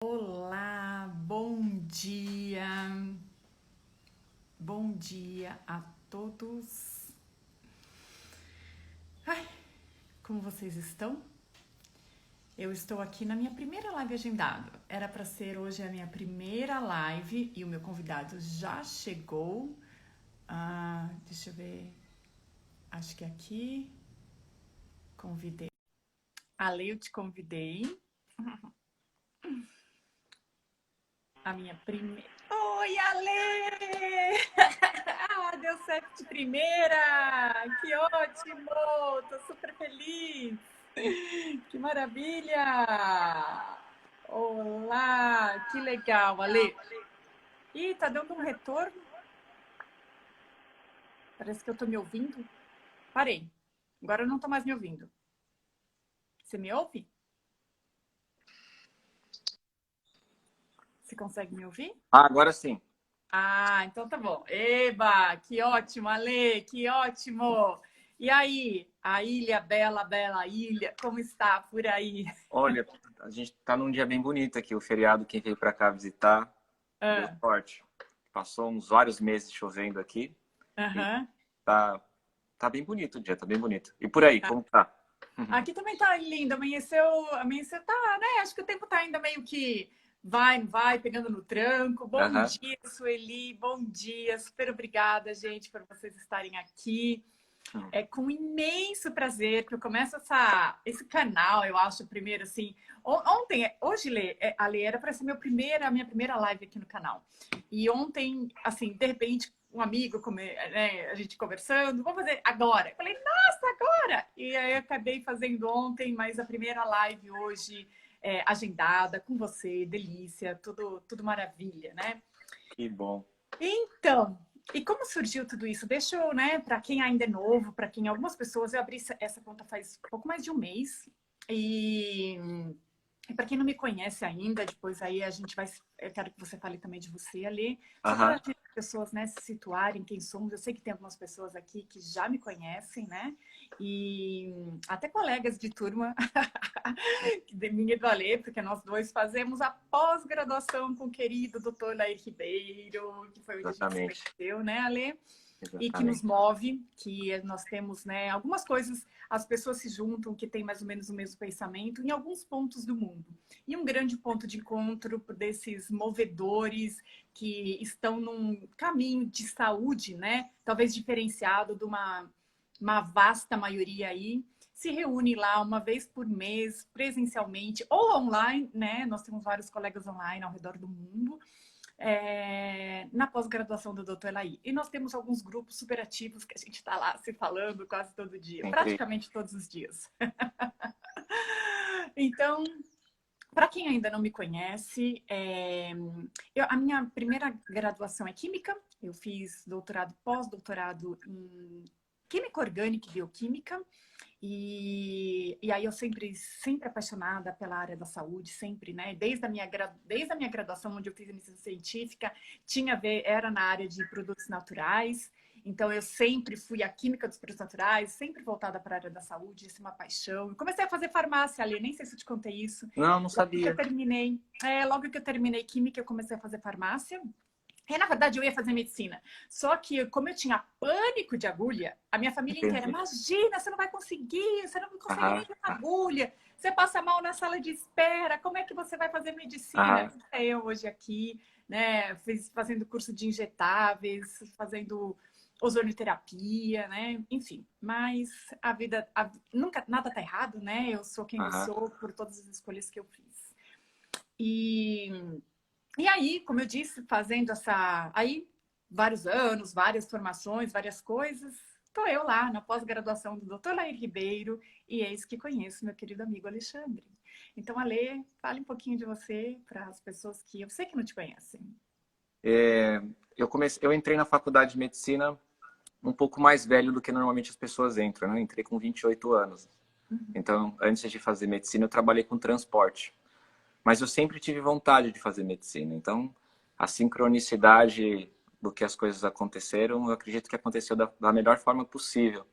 Olá, bom dia a todos. Ai, como vocês estão? Eu estou aqui na minha primeira live agendada. Era para ser hoje a minha primeira live e o meu convidado já chegou. Deixa eu ver, acho que aqui. Convidei. Ale, eu te convidei. A minha primeira. Oi, Ale! Deu certo de primeira! Que ótimo! Tô super feliz! Que maravilha! Olá! Que legal, Ale! Ih, tá dando um retorno? Parece que eu tô me ouvindo. Parei. Agora eu não tô mais me ouvindo. Você me ouve? Você consegue me ouvir? Agora sim. Então tá bom. Eba, que ótimo, Ale, que ótimo! E aí, a ilha, bela ilha, como está por aí? Olha, a gente tá num dia bem bonito aqui. O feriado, quem veio para cá visitar, deu Ah, sorte. Passou uns vários meses chovendo aqui e aham. tá bem bonito o dia, tá bem bonito. E por aí, como tá? Aqui também tá lindo, amanheceu, tá, né? Acho que o tempo tá ainda meio que vai, pegando no tranco. Bom Aham. dia, Sueli, bom dia, super obrigada, gente, por vocês estarem aqui. É com imenso prazer que eu começo esse canal, eu acho, primeiro, assim, hoje, Lê, a Lê, era para ser a minha primeira live aqui no canal. E ontem, assim, de repente, um amigo, né, a gente conversando, vamos fazer agora. Eu falei, nossa, agora! E aí eu acabei fazendo ontem, mas a primeira live hoje agendada com você, delícia, tudo maravilha, né? Que bom. Então, e como surgiu tudo isso? Deixa eu, né, para quem ainda é novo, para quem algumas pessoas, eu abri essa conta faz pouco mais de um mês. E, e para quem não me conhece ainda, depois aí a gente vai. Eu quero que você fale também de você ali, só para Aham. as pessoas, né, se situarem quem somos. Eu sei que tem algumas pessoas aqui que já me conhecem, né? E até colegas de turma de mim e do Alê, porque nós dois fazemos a pós-graduação com o querido doutor Lair Ribeiro, que foi onde a gente se Exatamente. conheceu, né, Alê? E que nos Exatamente. move, que nós temos, né, algumas coisas, as pessoas se juntam, que têm mais ou menos o mesmo pensamento em alguns pontos do mundo. E um grande ponto de encontro desses movedores que estão num caminho de saúde, né, talvez diferenciado de uma vasta maioria aí, se reúne lá uma vez por mês, presencialmente ou online, né? Nós temos vários colegas online ao redor do mundo, na pós-graduação do Dr. Elaí. E nós temos alguns grupos super ativos que a gente está lá se falando quase todo dia, Sempre. praticamente todos os dias. Então, para quem ainda não me conhece, a minha primeira graduação é Química. Eu fiz doutorado, pós-doutorado em Química Orgânica e Bioquímica. E aí eu sempre apaixonada pela área da saúde, sempre, né? Desde a minha graduação, onde eu fiz iniciação científica, tinha a ver, era na área de produtos naturais. Então eu sempre fui a química dos produtos naturais, sempre voltada para a área da saúde, isso é uma paixão. Eu comecei a fazer farmácia ali, nem sei se eu te contei isso. Não, não Logo que eu sabia. terminei, logo que eu terminei química, eu comecei a fazer farmácia. Na verdade, eu ia fazer medicina. Só que, como eu tinha pânico de agulha, a minha família inteira, Entendi. imagina, você não vai conseguir, você não consegue nem Aham. ver uma agulha, você passa mal na sala de espera, como é que você vai fazer medicina? Aham. Eu hoje aqui, né, fazendo curso de injetáveis, fazendo ozonioterapia, né, enfim. Mas a vida, nunca, nada tá errado, né? Eu sou quem eu Aham. sou por todas as escolhas que eu fiz. E e aí, como eu disse, fazendo aí vários anos, várias formações, várias coisas, estou eu lá na pós-graduação do Dr. Lair Ribeiro e eis que conheço meu querido amigo Alexandre. Então, Ale, fale um pouquinho de você para as pessoas que eu sei que não te conhecem. Eu entrei na faculdade de medicina um pouco mais velho do que normalmente as pessoas entram, né? Eu entrei com 28 anos. Então, antes de fazer medicina, eu trabalhei com transporte. Mas eu sempre tive vontade de fazer medicina. Então, a sincronicidade do que as coisas aconteceram, eu acredito que aconteceu da melhor forma possível.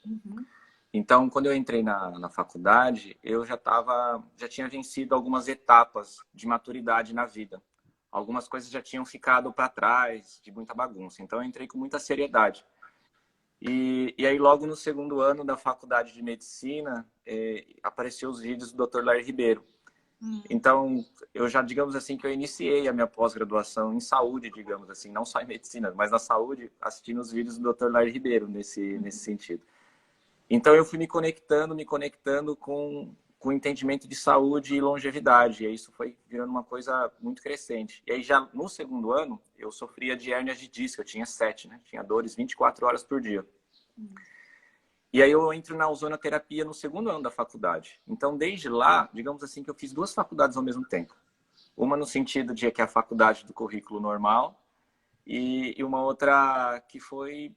Uhum. Então, quando eu entrei na faculdade, eu já tinha vencido algumas etapas de maturidade na vida. Algumas coisas já tinham ficado para trás, de muita bagunça. Então, eu entrei com muita seriedade. E aí, logo no segundo ano da faculdade de medicina, apareceu os vídeos do Dr. Lair Ribeiro. Então, eu já, digamos assim, que eu iniciei a minha pós-graduação em saúde, digamos assim, não só em medicina, mas na saúde, assistindo os vídeos do Dr. Lair Ribeiro, nesse sentido. Então, eu fui me conectando com o entendimento de saúde e longevidade. E isso foi virando uma coisa muito crescente. E aí, já no segundo ano, eu sofria de hérnias de disco. Eu tinha 7, né? Tinha dores 24 horas por dia. E aí, eu entro na ozonoterapia no segundo ano da faculdade. Então, desde lá, digamos assim, que eu fiz 2 faculdades ao mesmo tempo. Uma no sentido de que é a faculdade do currículo normal e uma outra que foi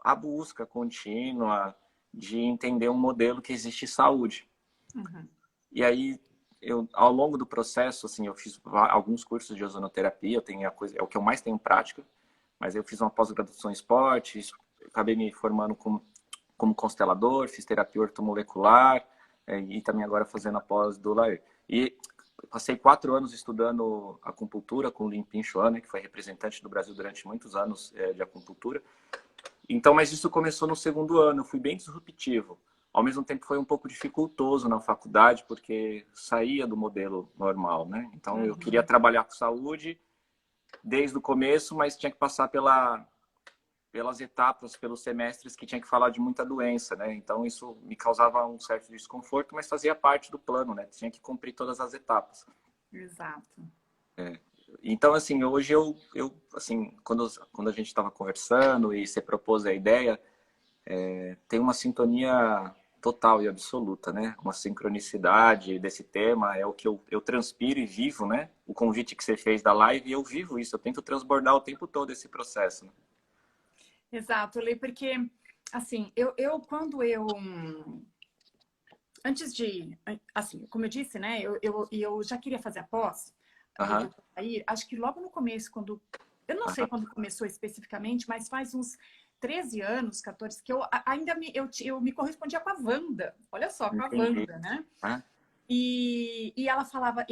a busca contínua de entender um modelo que existe saúde. E aí, ao longo do processo, assim, eu fiz alguns cursos de ozonoterapia, é o que eu mais tenho prática, mas eu fiz uma pós-graduação em esporte, acabei me formando como constelador, fiz terapia ortomolecular e também agora fazendo a pós do Lair. E passei 4 anos estudando acupuntura com o Lin Pin Chuan, que foi representante do Brasil durante muitos anos de acupuntura. Então, mas isso começou no segundo ano, eu fui bem disruptivo. Ao mesmo tempo foi um pouco dificultoso na faculdade, porque saía do modelo normal, né? Então, eu queria trabalhar com saúde desde o começo, mas tinha que passar pelas etapas, pelos semestres que tinha que falar de muita doença, né? Então, isso me causava um certo desconforto, mas fazia parte do plano, né? Tinha que cumprir todas as etapas. Exato. Então, assim, hoje assim, quando a gente estava conversando e você propôs a ideia, tem uma sintonia total e absoluta, né? Uma sincronicidade desse tema, é o que eu transpiro e vivo, né? O convite que você fez da live, eu vivo isso, eu tento transbordar o tempo todo esse processo, né? Exato, Lê, porque, assim, antes de, assim, como eu disse, né, eu já queria fazer a pós, Aham, aí, acho que logo no começo, eu não sei aham, quando começou especificamente, mas faz uns 13 anos, 14, que eu me correspondia com a Wanda, olha só, com a entendi. Wanda, né? Ah, E ela falava,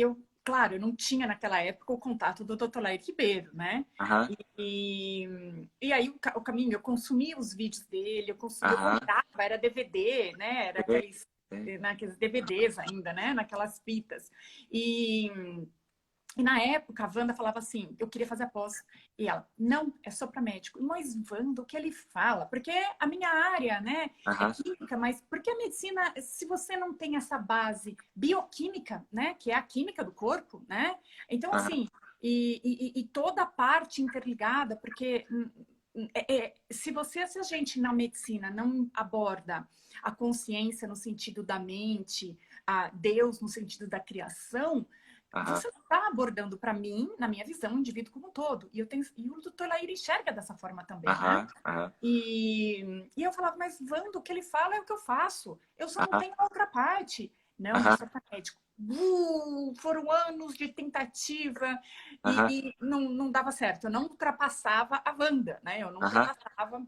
claro, eu não tinha naquela época o contato do Dr. Lair Ribeiro, né? aham, E aí o caminho, eu consumia os vídeos dele, eu aham, comprava, era DVD, né? Era sei, sei. naqueles DVDs ainda, né? Naquelas fitas. E, e na época a Wanda falava assim, eu queria fazer a pós. E ela, não, é só para médico. Mas Wanda, o que ele fala? Porque a minha área, né, é Aham, química, mas porque a medicina, se você não tem essa base bioquímica, né, que é a química do corpo, né? Então, aham, assim, e toda a parte interligada, porque se a gente na medicina não aborda a consciência no sentido da mente, a Deus no sentido da criação, aham, você está abordando para mim, na minha visão, o indivíduo como um todo. E o doutor Lair enxerga dessa forma também, né? aham, aham, E eu falava, mas Wanda, o que ele fala é o que eu faço. Eu só não aham, tenho a outra parte. Não, é aham, só para médico. Foram anos de tentativa aham, e não dava certo. Eu não ultrapassava a Wanda, né? Eu não aham. ultrapassava.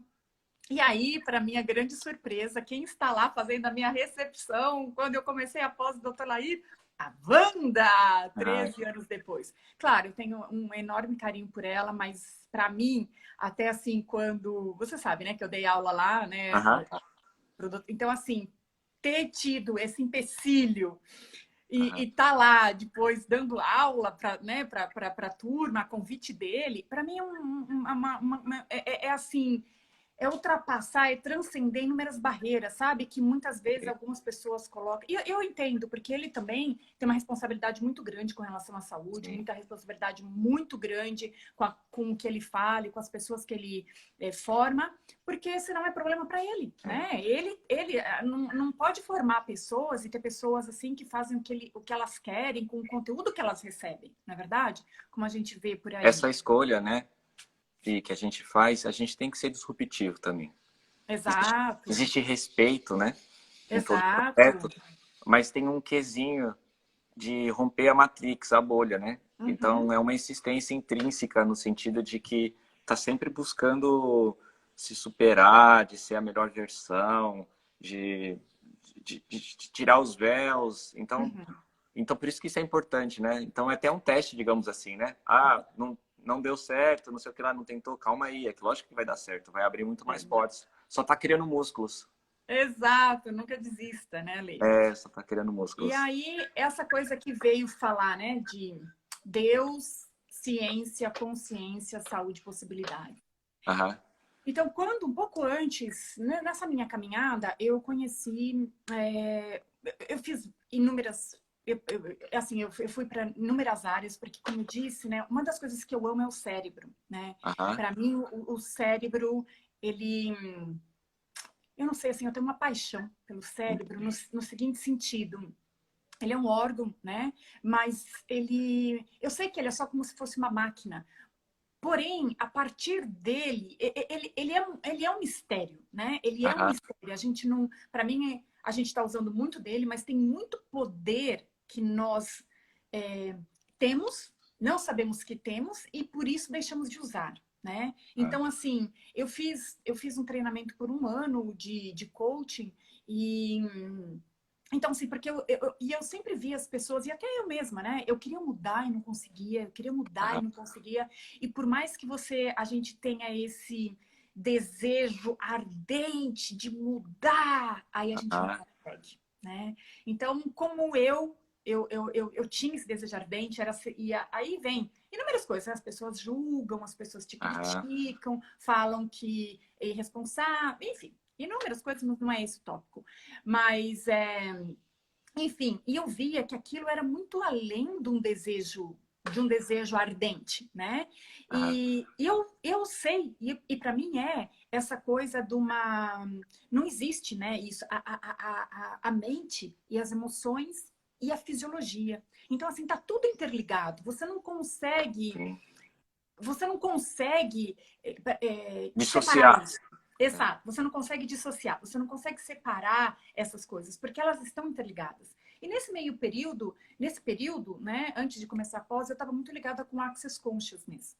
E aí, para minha grande surpresa, quem está lá fazendo a minha recepção, quando eu comecei a pós do doutor Lair, a Wanda, Ai, 13 anos depois. Claro, eu tenho um enorme carinho por ela, mas para mim, até assim, quando... Você sabe, né, que eu dei aula lá, né? aham, Então, assim, ter tido esse empecilho aham. e tá lá depois dando aula para, né, para a turma, a convite dele, para mim é assim, é ultrapassar, é transcender inúmeras barreiras, sabe? Que muitas vezes algumas pessoas colocam. E eu entendo, porque ele também tem uma responsabilidade muito grande com relação à saúde, Sim. muita responsabilidade muito grande com o que ele fala e com as pessoas que ele forma, porque senão é problema para ele, É. né? Ele não pode formar pessoas e ter pessoas assim que fazem o que elas querem com o conteúdo que elas recebem, não é verdade? Como a gente vê por aí. Essa escolha, né, que a gente faz, a gente tem que ser disruptivo também. Exato, Existe respeito, né, em todo o processo, exato. mas tem um quesinho de romper a matrix, a bolha, né? Uhum. Então é uma insistência intrínseca no sentido de que está sempre buscando se superar, de ser a melhor versão, de, de tirar os véus. Uhum. Então, por isso que isso é importante, né? Então, é até um teste, digamos assim, né? Ah, não deu certo, não sei o que lá, não tentou. Calma aí, é que lógico que vai dar certo. Vai abrir muito mais portas. Só tá criando músculos. Exato, nunca desista, né, Lê? É, só tá criando E músculos. aí, essa coisa que veio falar, né, de Deus, ciência, consciência, saúde, possibilidade. Aham. Então, quando, um pouco antes, né, nessa minha caminhada, eu conheci, eu fiz inúmeras, assim, eu fui para inúmeras áreas, porque, como eu disse, né, uma das coisas que eu amo é o cérebro, né? Aham. Para mim, o cérebro, ele, eu não sei, assim, eu tenho uma paixão pelo cérebro no seguinte sentido. Ele é um órgão, né? Mas eu sei que ele é só como se fosse uma máquina. Porém, a partir dele, ele é um mistério, né? Ele é um Aham. mistério. A gente não, para mim, a gente está usando muito dele, mas tem muito poder que nós é, temos, não sabemos que temos e por isso deixamos de usar, né? Ah, Então, assim, eu fiz um treinamento por um ano de coaching e então, assim, porque eu sempre via as pessoas, e até eu mesma, né? Eu queria mudar e não conseguia, eu queria mudar e aham. não conseguia. E por mais que a gente tenha esse desejo ardente de mudar, aí a gente não Aham. consegue, né? Então, como eu tinha esse desejo ardente, aí vem inúmeras coisas, né? As pessoas julgam, as pessoas te Aham. criticam, falam que é irresponsável, enfim, inúmeras coisas, não é esse o tópico. Mas, enfim, e eu via que aquilo era muito além de um desejo ardente, né? Aham. E eu sei, e para mim essa coisa de uma. Não existe, né? Isso, a mente e as emoções e a fisiologia. Então, assim, tá tudo interligado. Sim. Você não consegue separar Dissociar. isso. É. Exato, você não consegue dissociar, você não consegue separar essas coisas, porque elas estão interligadas. E nesse período, né, antes de começar a pós, eu estava muito ligada com Access Consciousness.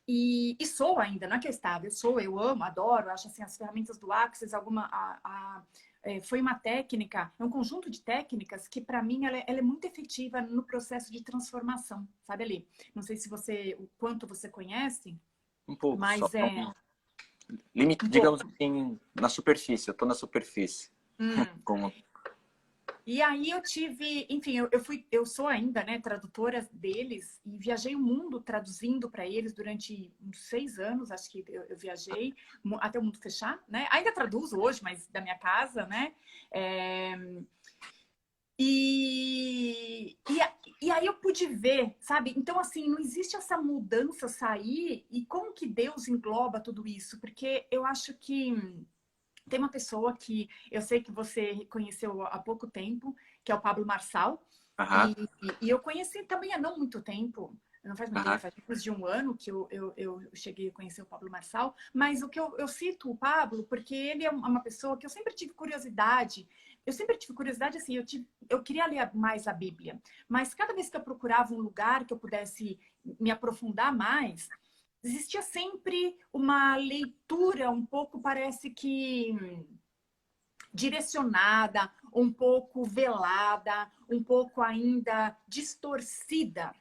E sou ainda, não é que eu estava, eu amo, adoro, acho assim, as ferramentas do Access, foi uma técnica, é um conjunto de técnicas que para mim ela é muito efetiva no processo de transformação, sabe ali? Não sei se o quanto você conhece, Um pouco só. mas é Limite, um digamos pouco. assim, na superfície. Eu tô na superfície. Hum. Como... E aí eu tive, enfim, eu sou ainda, né, tradutora deles e viajei o mundo traduzindo para eles durante uns 6 anos, acho que eu viajei até o mundo fechar, né? Ainda traduzo hoje, mas da minha casa, né? É, e aí eu pude ver, sabe? Então, assim, não existe essa mudança sair e como que Deus engloba tudo isso? Porque eu acho que tem uma pessoa que eu sei que você conheceu há pouco tempo, que é o Pablo Marçal, Aham. e eu conheci também há não muito tempo, não faz muito tempo, Aham. faz menos de um ano que eu cheguei a conhecer o Pablo Marçal, mas o que eu cito o Pablo, porque ele é uma pessoa que eu sempre tive curiosidade, assim, eu queria ler mais a Bíblia, mas cada vez que eu procurava um lugar que eu pudesse me aprofundar mais, existia sempre uma leitura um pouco, parece que direcionada, um pouco velada, um pouco ainda distorcida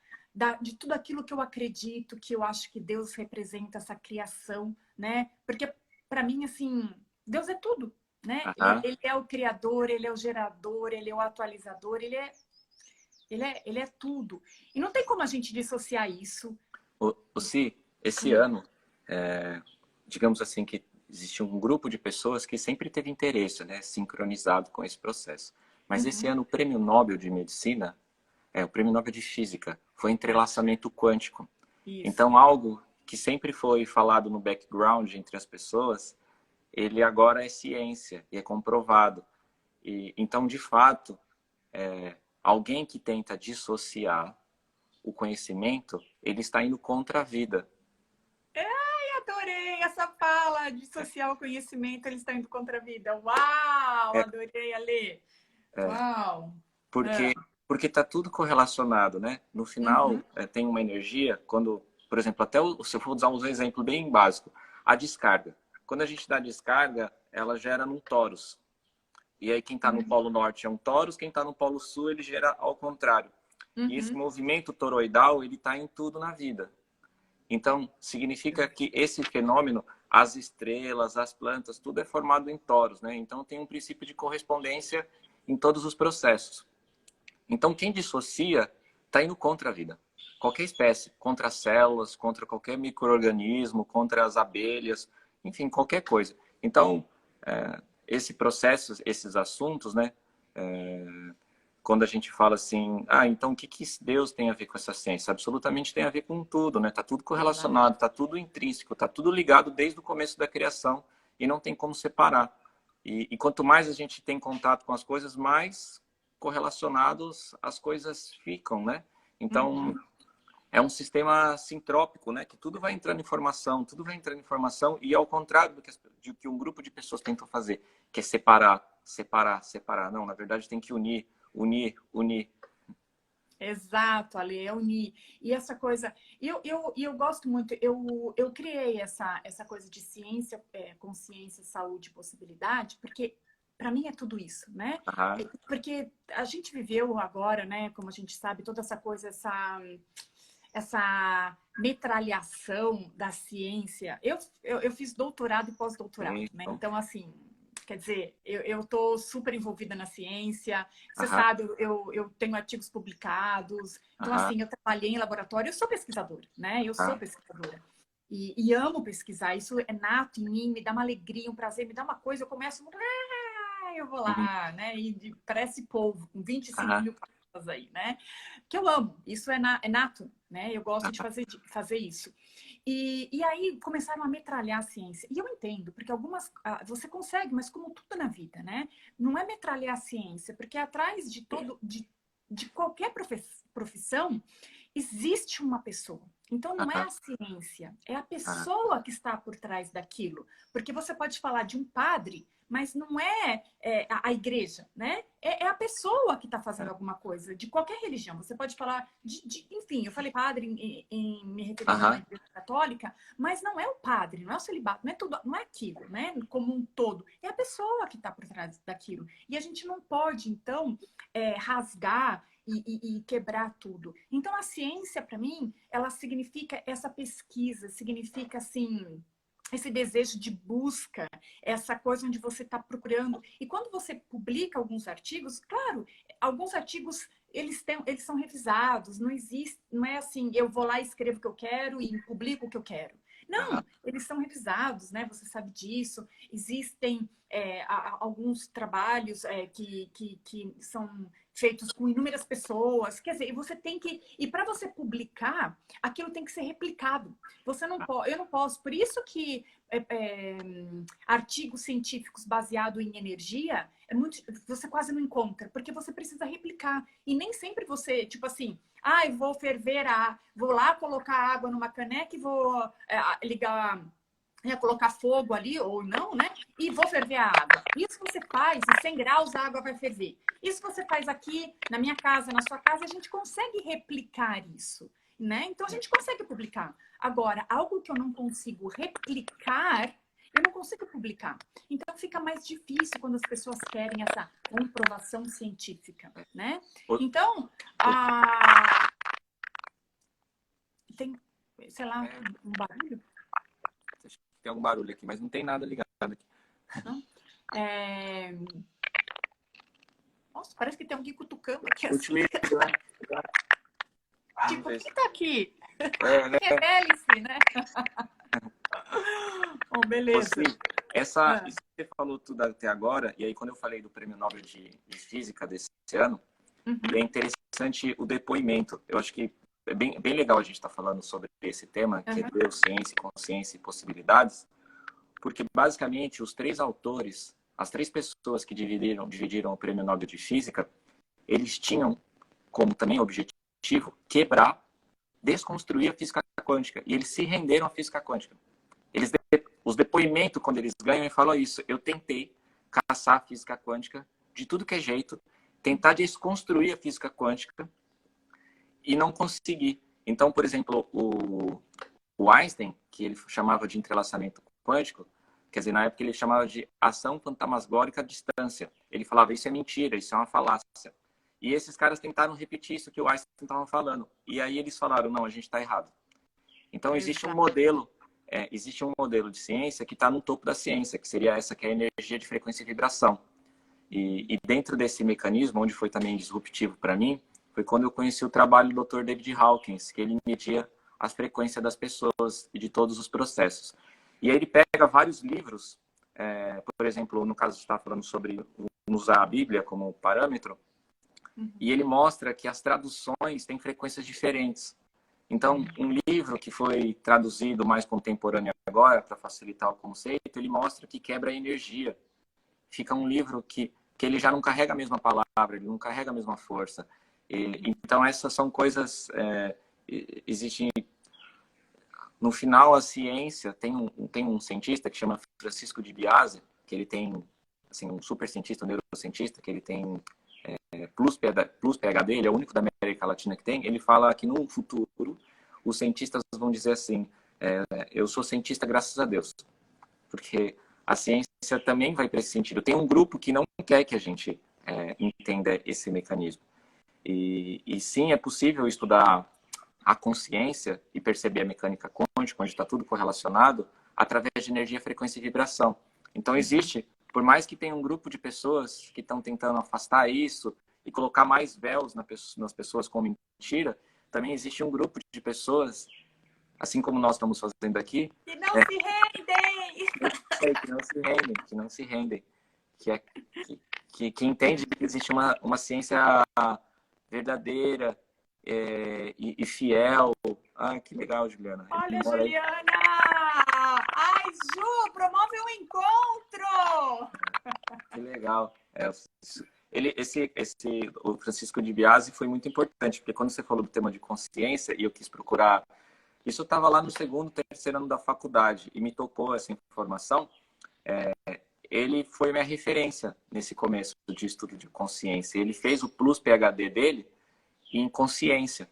de tudo aquilo que eu acredito, que eu acho que Deus representa essa criação, né? Porque para mim, assim, Deus é tudo, né? Ele, Aham. ele é o criador, ele é o gerador, ele é o atualizador, ele é tudo. E não tem como a gente dissociar isso. Si, esse Hum, ano, digamos assim, que existe um grupo de pessoas que sempre teve interesse, né, sincronizado com esse processo. Mas esse uhum, ano, o Prêmio Nobel de Medicina, o Prêmio Nobel de Física, foi entrelaçamento quântico. isso. Então, algo que sempre foi falado no background entre as pessoas, ele agora é ciência e é comprovado. E, então, de fato, alguém que tenta dissociar o conhecimento, ele está indo contra a vida. Adorei essa fala de social conhecimento, ele está indo contra a vida. Uau, É, adorei a ler. é, Uau. porque É. porque está tudo correlacionado, né? No Uhum. final, tem uma energia, quando, por exemplo, se eu for usar um exemplo bem básico, a descarga. Quando a gente dá descarga, ela gera num torus. e aí quem está no Polo Norte é um torus, quem está no Polo Sul ele gera ao contrário. E esse movimento toroidal, ele está em tudo na vida. Então, significa que esse fenômeno, as estrelas, as plantas, tudo é formado em toros, né? Então, tem um princípio de correspondência em todos os processos. Então, quem dissocia está indo contra a vida. Qualquer espécie, contra as células, contra qualquer micro-organismo, contra as abelhas, enfim, qualquer coisa. Então, esse processo, esses assuntos, né? Quando a gente fala assim, então o que Deus tem a ver com essa ciência? Absolutamente tem a ver com tudo, né? Tá tudo correlacionado, tá tudo intrínseco, tá tudo ligado desde o começo da criação e não tem como separar. E quanto mais a gente tem contato com as coisas, mais correlacionados as coisas ficam, né? Então, é um sistema sintrópico, né? Que tudo vai entrando em informação, tudo vai entrando em informação e ao contrário do que um grupo de pessoas tentam fazer, que é separar, separar, separar. Não, na verdade tem que unir. Unir. Exato, Ale, é unir. E essa coisa, eu gosto muito, eu criei essa coisa de ciência, consciência, saúde, possibilidade, porque para mim é tudo isso, né? Porque a gente viveu agora, né, como a gente sabe, toda essa coisa, essa metralhação da ciência. Eu fiz doutorado e pós-doutorado, né? Então, assim, quer dizer, eu estou super envolvida na ciência. Você sabe, eu tenho artigos publicados. Então, assim, eu trabalhei em laboratório. Eu sou pesquisadora, né? Eu sou pesquisadora. E amo pesquisar. Isso é nato em mim, me dá uma alegria, um prazer, me dá uma coisa. Eu começo... eu vou lá, né? E parece polvo, com 25 mil palavras aí, né? Que eu amo. Isso é nato, né? Eu gosto de fazer isso. E aí começaram a metralhar a ciência. E eu entendo, porque algumas... você consegue, mas como tudo na vida, né? Não é metralhar a ciência, porque atrás de qualquer profissão existe uma pessoa. Então, não é a ciência, é a pessoa que está por trás daquilo. Porque você pode falar de um padre, mas não é, a igreja, né? É a pessoa que está fazendo alguma coisa, de qualquer religião. Você pode falar enfim, eu falei padre me referindo à igreja católica, mas não é o padre, não é o celibato, não é tudo, não é aquilo, né? Como um todo. É a pessoa que está por trás daquilo. E a gente não pode, então, rasgar e quebrar tudo. Então, a ciência, para mim, ela significa essa pesquisa, significa, assim, esse desejo de busca, essa coisa onde você está procurando. E quando você publica alguns artigos, claro, alguns artigos, eles são revisados, não é assim, eu vou lá e escrevo o que eu quero e publico o que eu quero. Não, eles são revisados, né? Você sabe disso. Existem alguns trabalhos que são feitos com inúmeras pessoas. Quer dizer, você tem que... E para você publicar, aquilo tem que ser replicado. Você não pode... Eu não posso... Por isso que artigos científicos baseados em energia, você quase não encontra, porque você precisa replicar. E nem sempre você, tipo assim... eu vou ferver vou lá colocar água numa caneca e vou ligar, colocar fogo ali, ou não, né? E vou ferver a água. Isso você faz, em 100 graus a água vai ferver. Isso você faz aqui, na minha casa, na sua casa, a gente consegue replicar isso, né? Então a gente consegue publicar. Agora, algo que eu não consigo replicar, eu não consigo publicar. Então fica mais difícil quando as pessoas querem essa comprovação científica, né? Então, tem, sei lá, um barulho? Tem algum barulho aqui, mas não tem nada ligado aqui. Não? Nossa, parece que tem alguém cutucando aqui assim. Tipo, o que tá aqui? Revele-se, né? Bom, beleza. Isso que você falou tudo até agora, e aí quando eu falei do Prêmio Nobel de Física desse ano, é interessante o depoimento. Eu acho que é bem legal a gente estar falando sobre esse tema, que é Deus, ciência, consciência e possibilidades, porque basicamente os três autores, as três pessoas que dividiram o Prêmio Nobel de Física, eles tinham como também objetivo quebrar, desconstruir a física quântica. E eles se renderam à física quântica. Os depoimentos, quando eles ganham, eles falam isso. Eu tentei caçar a física quântica de tudo que é jeito, tentar desconstruir a física quântica e não consegui. Então, por exemplo, o Einstein, que ele chamava de entrelaçamento quântico, Quer dizer, na época ele chamava de ação fantasmagórica à distância. Ele falava, isso é mentira, isso é uma falácia. E esses caras tentaram repetir isso que o Einstein estava falando. E aí eles falaram, não, a gente está errado. Então existe um modelo de ciência que está no topo da ciência, que seria essa que é a energia de frequência e vibração. E dentro desse mecanismo, onde foi também disruptivo para mim, foi quando eu conheci o trabalho do Dr. David Hawkins, que ele media as frequências das pessoas e de todos os processos. E aí ele pega vários livros, por exemplo, no caso você está falando sobre usar a Bíblia como parâmetro, e ele mostra que as traduções têm frequências diferentes. Então, um livro que foi traduzido mais contemporâneo agora, para facilitar o conceito, ele mostra que quebra a energia. Fica um livro que ele já não carrega a mesma palavra, ele não carrega a mesma força. Então, essas são coisas... existem... No final, a ciência... Tem um cientista que chama Francisco de Biase, que ele tem... Assim, um super cientista, um neurocientista, que ele tem... plus PhD, ele é o único da América Latina que tem. Ele fala que no futuro os cientistas vão dizer assim, eu sou cientista graças a Deus, porque a ciência também vai para esse sentido. Tem um grupo que não quer que a gente entenda esse mecanismo. E sim, é possível estudar a consciência e perceber a mecânica quântica, onde está tudo correlacionado, através de energia, frequência e vibração. Então existe, por mais que tenha um grupo de pessoas que estão tentando afastar isso e colocar mais véus nas pessoas com mentira, também existe um grupo de pessoas, assim como nós estamos fazendo aqui, que não se rendem! Que não se rendem, que entende que existe uma ciência verdadeira e fiel. Ah, que legal, Juliana. Olha, Juliana! Ai, Ju, promove um encontro! Que legal. O Francisco de Biase foi muito importante, porque quando você falou do tema de consciência e eu quis procurar, isso estava lá no segundo, terceiro ano da faculdade e me tocou essa informação. Ele foi minha referência nesse começo de estudo de consciência. Ele fez o Plus PhD dele em consciência.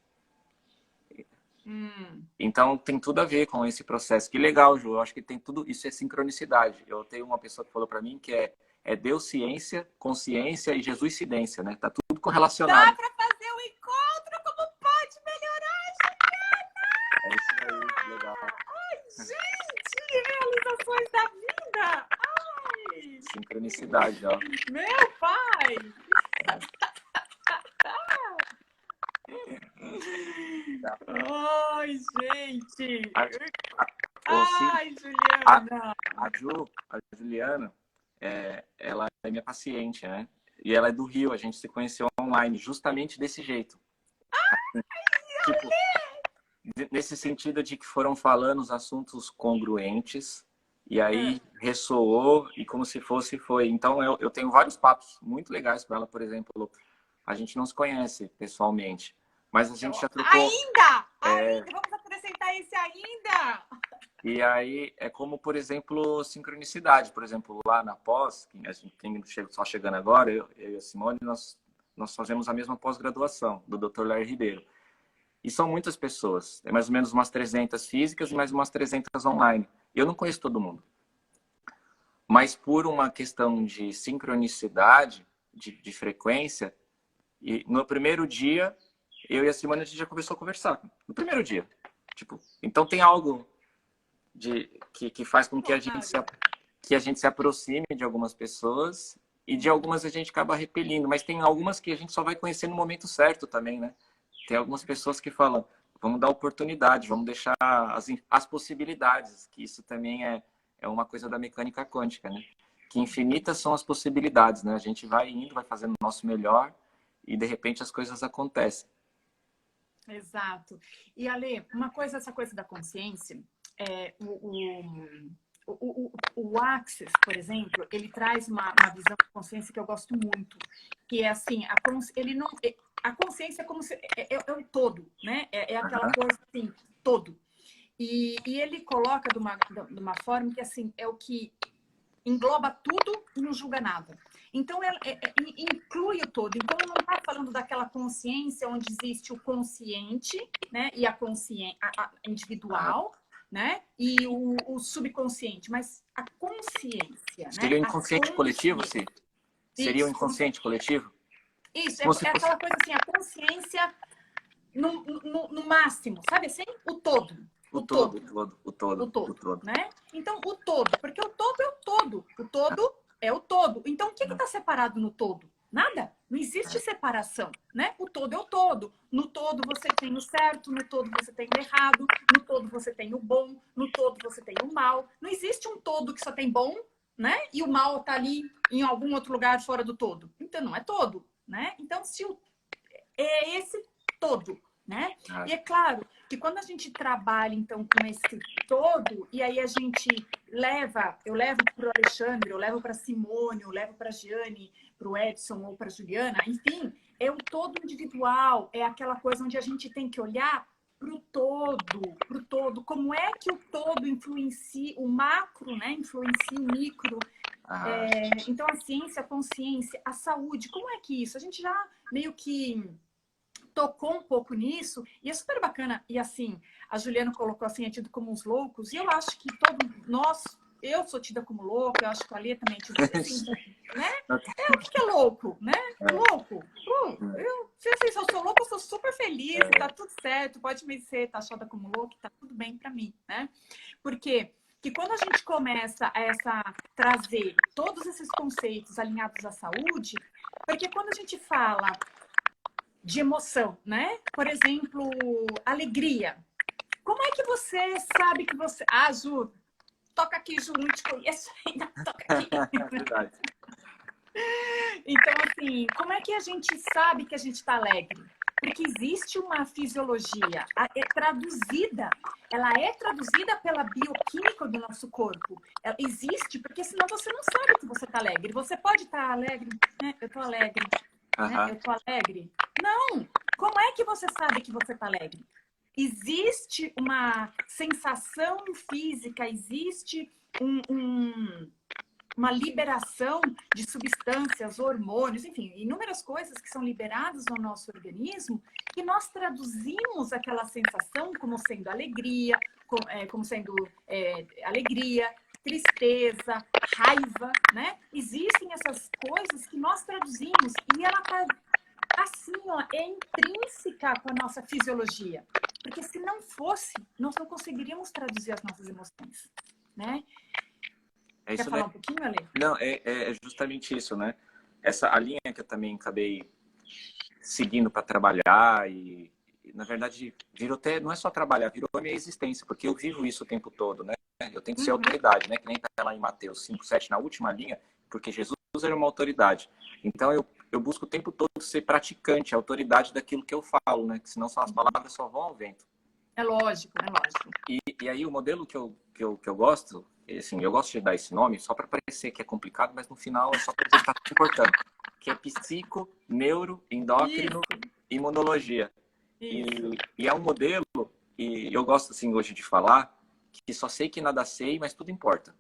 Então tem tudo a ver com esse processo. Que legal, Ju. Eu acho que tem tudo. Isso é sincronicidade. Eu tenho uma pessoa que falou para mim que é Deus ciência, consciência e Jesus cidência, né? Tá tudo correlacionado. Dá para fazer um encontro? Como pode melhorar, Juliana? É isso aí, legal. Ai, gente, realizações da vida. Ai. Sincronicidade, ó. Meu pai. Ai, gente. Ai, Juliana. A Juliana, ela é minha paciente, né? E ela é do Rio, a gente se conheceu online, justamente desse jeito. Tipo, nesse sentido de que foram falando os assuntos congruentes, e aí ressoou, e como se fosse, foi. Então, eu tenho vários papos muito legais com ela, por exemplo, a gente não se conhece pessoalmente, mas a gente já trocou... Ainda! Vamos acrescentar esse ainda! E aí é como, por exemplo, sincronicidade. Por exemplo, lá na pós, quem só chegando agora, eu e a Simone, nós fazemos a mesma pós-graduação do Dr. Larry Ribeiro. E são muitas pessoas. É mais ou menos umas 300 físicas e mais umas 300 online. Eu não conheço todo mundo. Mas por uma questão de sincronicidade, de frequência, e no primeiro dia, eu e a Simone, a gente já começou a conversar. No primeiro dia. Tipo, então tem algo... que faz com que a gente se aproxime de algumas pessoas e de algumas a gente acaba repelindo, mas tem algumas que a gente só vai conhecer no momento certo também, né? Tem algumas pessoas que falam, vamos dar oportunidade, vamos deixar as possibilidades, que isso também é uma coisa da mecânica quântica, né? Que infinitas são as possibilidades, né? A gente vai indo, vai fazendo o nosso melhor e de repente as coisas acontecem. Exato. E Ale, essa coisa da consciência, o Access, por exemplo, ele traz uma visão de consciência que eu gosto muito, que é assim, a consciência é como se é o todo, né? É aquela coisa assim, todo. E ele coloca de uma forma que assim é o que engloba tudo e não julga nada. Então, inclui o todo. Então, não está falando daquela consciência onde existe o consciente, né? E a consciência individual. né? E o subconsciente, mas a consciência, né? Seria o inconsciente coletivo, sim? Seria o Isso, inconsciente coletivo? isso, Como se é fosse... aquela coisa assim, a consciência no máximo, sabe assim? O todo, O o todo, todo, o todo, o o todo, o todo, todo. né? Então, o todo, porque o todo é o todo, o todo é o todo. Então, o que está separado no todo? Nada, não existe separação, né? O todo é o todo. No todo você tem o certo, no todo você tem o errado, no todo você tem o bom, no todo você tem o mal. Não existe um todo que só tem bom, né? E o mal está ali em algum outro lugar fora do todo. Então, não é todo, né? Então, se é esse todo, né? E é claro que quando a gente trabalha, então, com esse todo, e aí a gente eu levo para o Alexandre, eu levo para a Simone, eu levo para a Giane, para o Edson ou para a Juliana, enfim, é o todo individual, é aquela coisa onde a gente tem que olhar para o todo, como é que o todo influencia, o macro, né, influencia o micro. Então, a ciência, a consciência, a saúde, como é que isso? A gente já meio que tocou um pouco nisso, e é super bacana. E assim, a Juliana colocou assim, é tido como uns loucos, e eu acho que eu sou tida como louco, eu acho que a Lê também é tida assim, né? O que é louco, né? Louco. Se eu sou louca, eu sou super feliz, tá tudo certo, pode me ser taxada como louca, tá tudo bem pra mim, né? Porque que quando a gente começa a trazer todos esses conceitos alinhados à saúde, porque quando a gente fala de emoção, né? Por exemplo, alegria. Como é que você sabe que você... Ah, Ju, toca aqui, Ju, não te conheço ainda, toca aqui. Verdade. Então, assim, como é que a gente sabe que a gente está alegre? Porque existe uma fisiologia, ela é traduzida pela bioquímica do nosso corpo. Ela existe, porque senão você não sabe que você está alegre. Você pode estar alegre, né? Eu estou alegre, né? Eu estou alegre. Não! Como é que você sabe que você está alegre? Existe uma sensação física, existe uma liberação de substâncias, hormônios, enfim, inúmeras coisas que são liberadas no nosso organismo, que nós traduzimos aquela sensação como sendo alegria, como sendo alegria, tristeza, raiva, né? Existem essas coisas que nós traduzimos e ela tá assim, ó, é intrínseca com a nossa fisiologia. Porque se não fosse, nós não conseguiríamos traduzir as nossas emoções, né? Quer Isso, né? falar um pouquinho, Ale? Não, é justamente isso, né? A linha que eu também acabei seguindo para trabalhar na verdade, virou até, não é só trabalhar, virou a minha existência, porque eu vivo isso o tempo todo, né? Eu tenho que ser autoridade, né? Que nem tá lá em Mateus 5:7, na última linha, porque Jesus era uma autoridade. Então, eu busco o tempo todo ser praticante, autoridade daquilo que eu falo, né? Que senão só as palavras só vão ao vento. É lógico, é lógico. E aí, o modelo que eu gosto, assim, eu gosto de dar esse nome só para parecer que é complicado, mas no final é só para dizer que está importante, que é psico, neuro, endócrino, imunologia. E é um modelo, e eu gosto assim hoje de falar, que só sei que nada sei, mas tudo importa.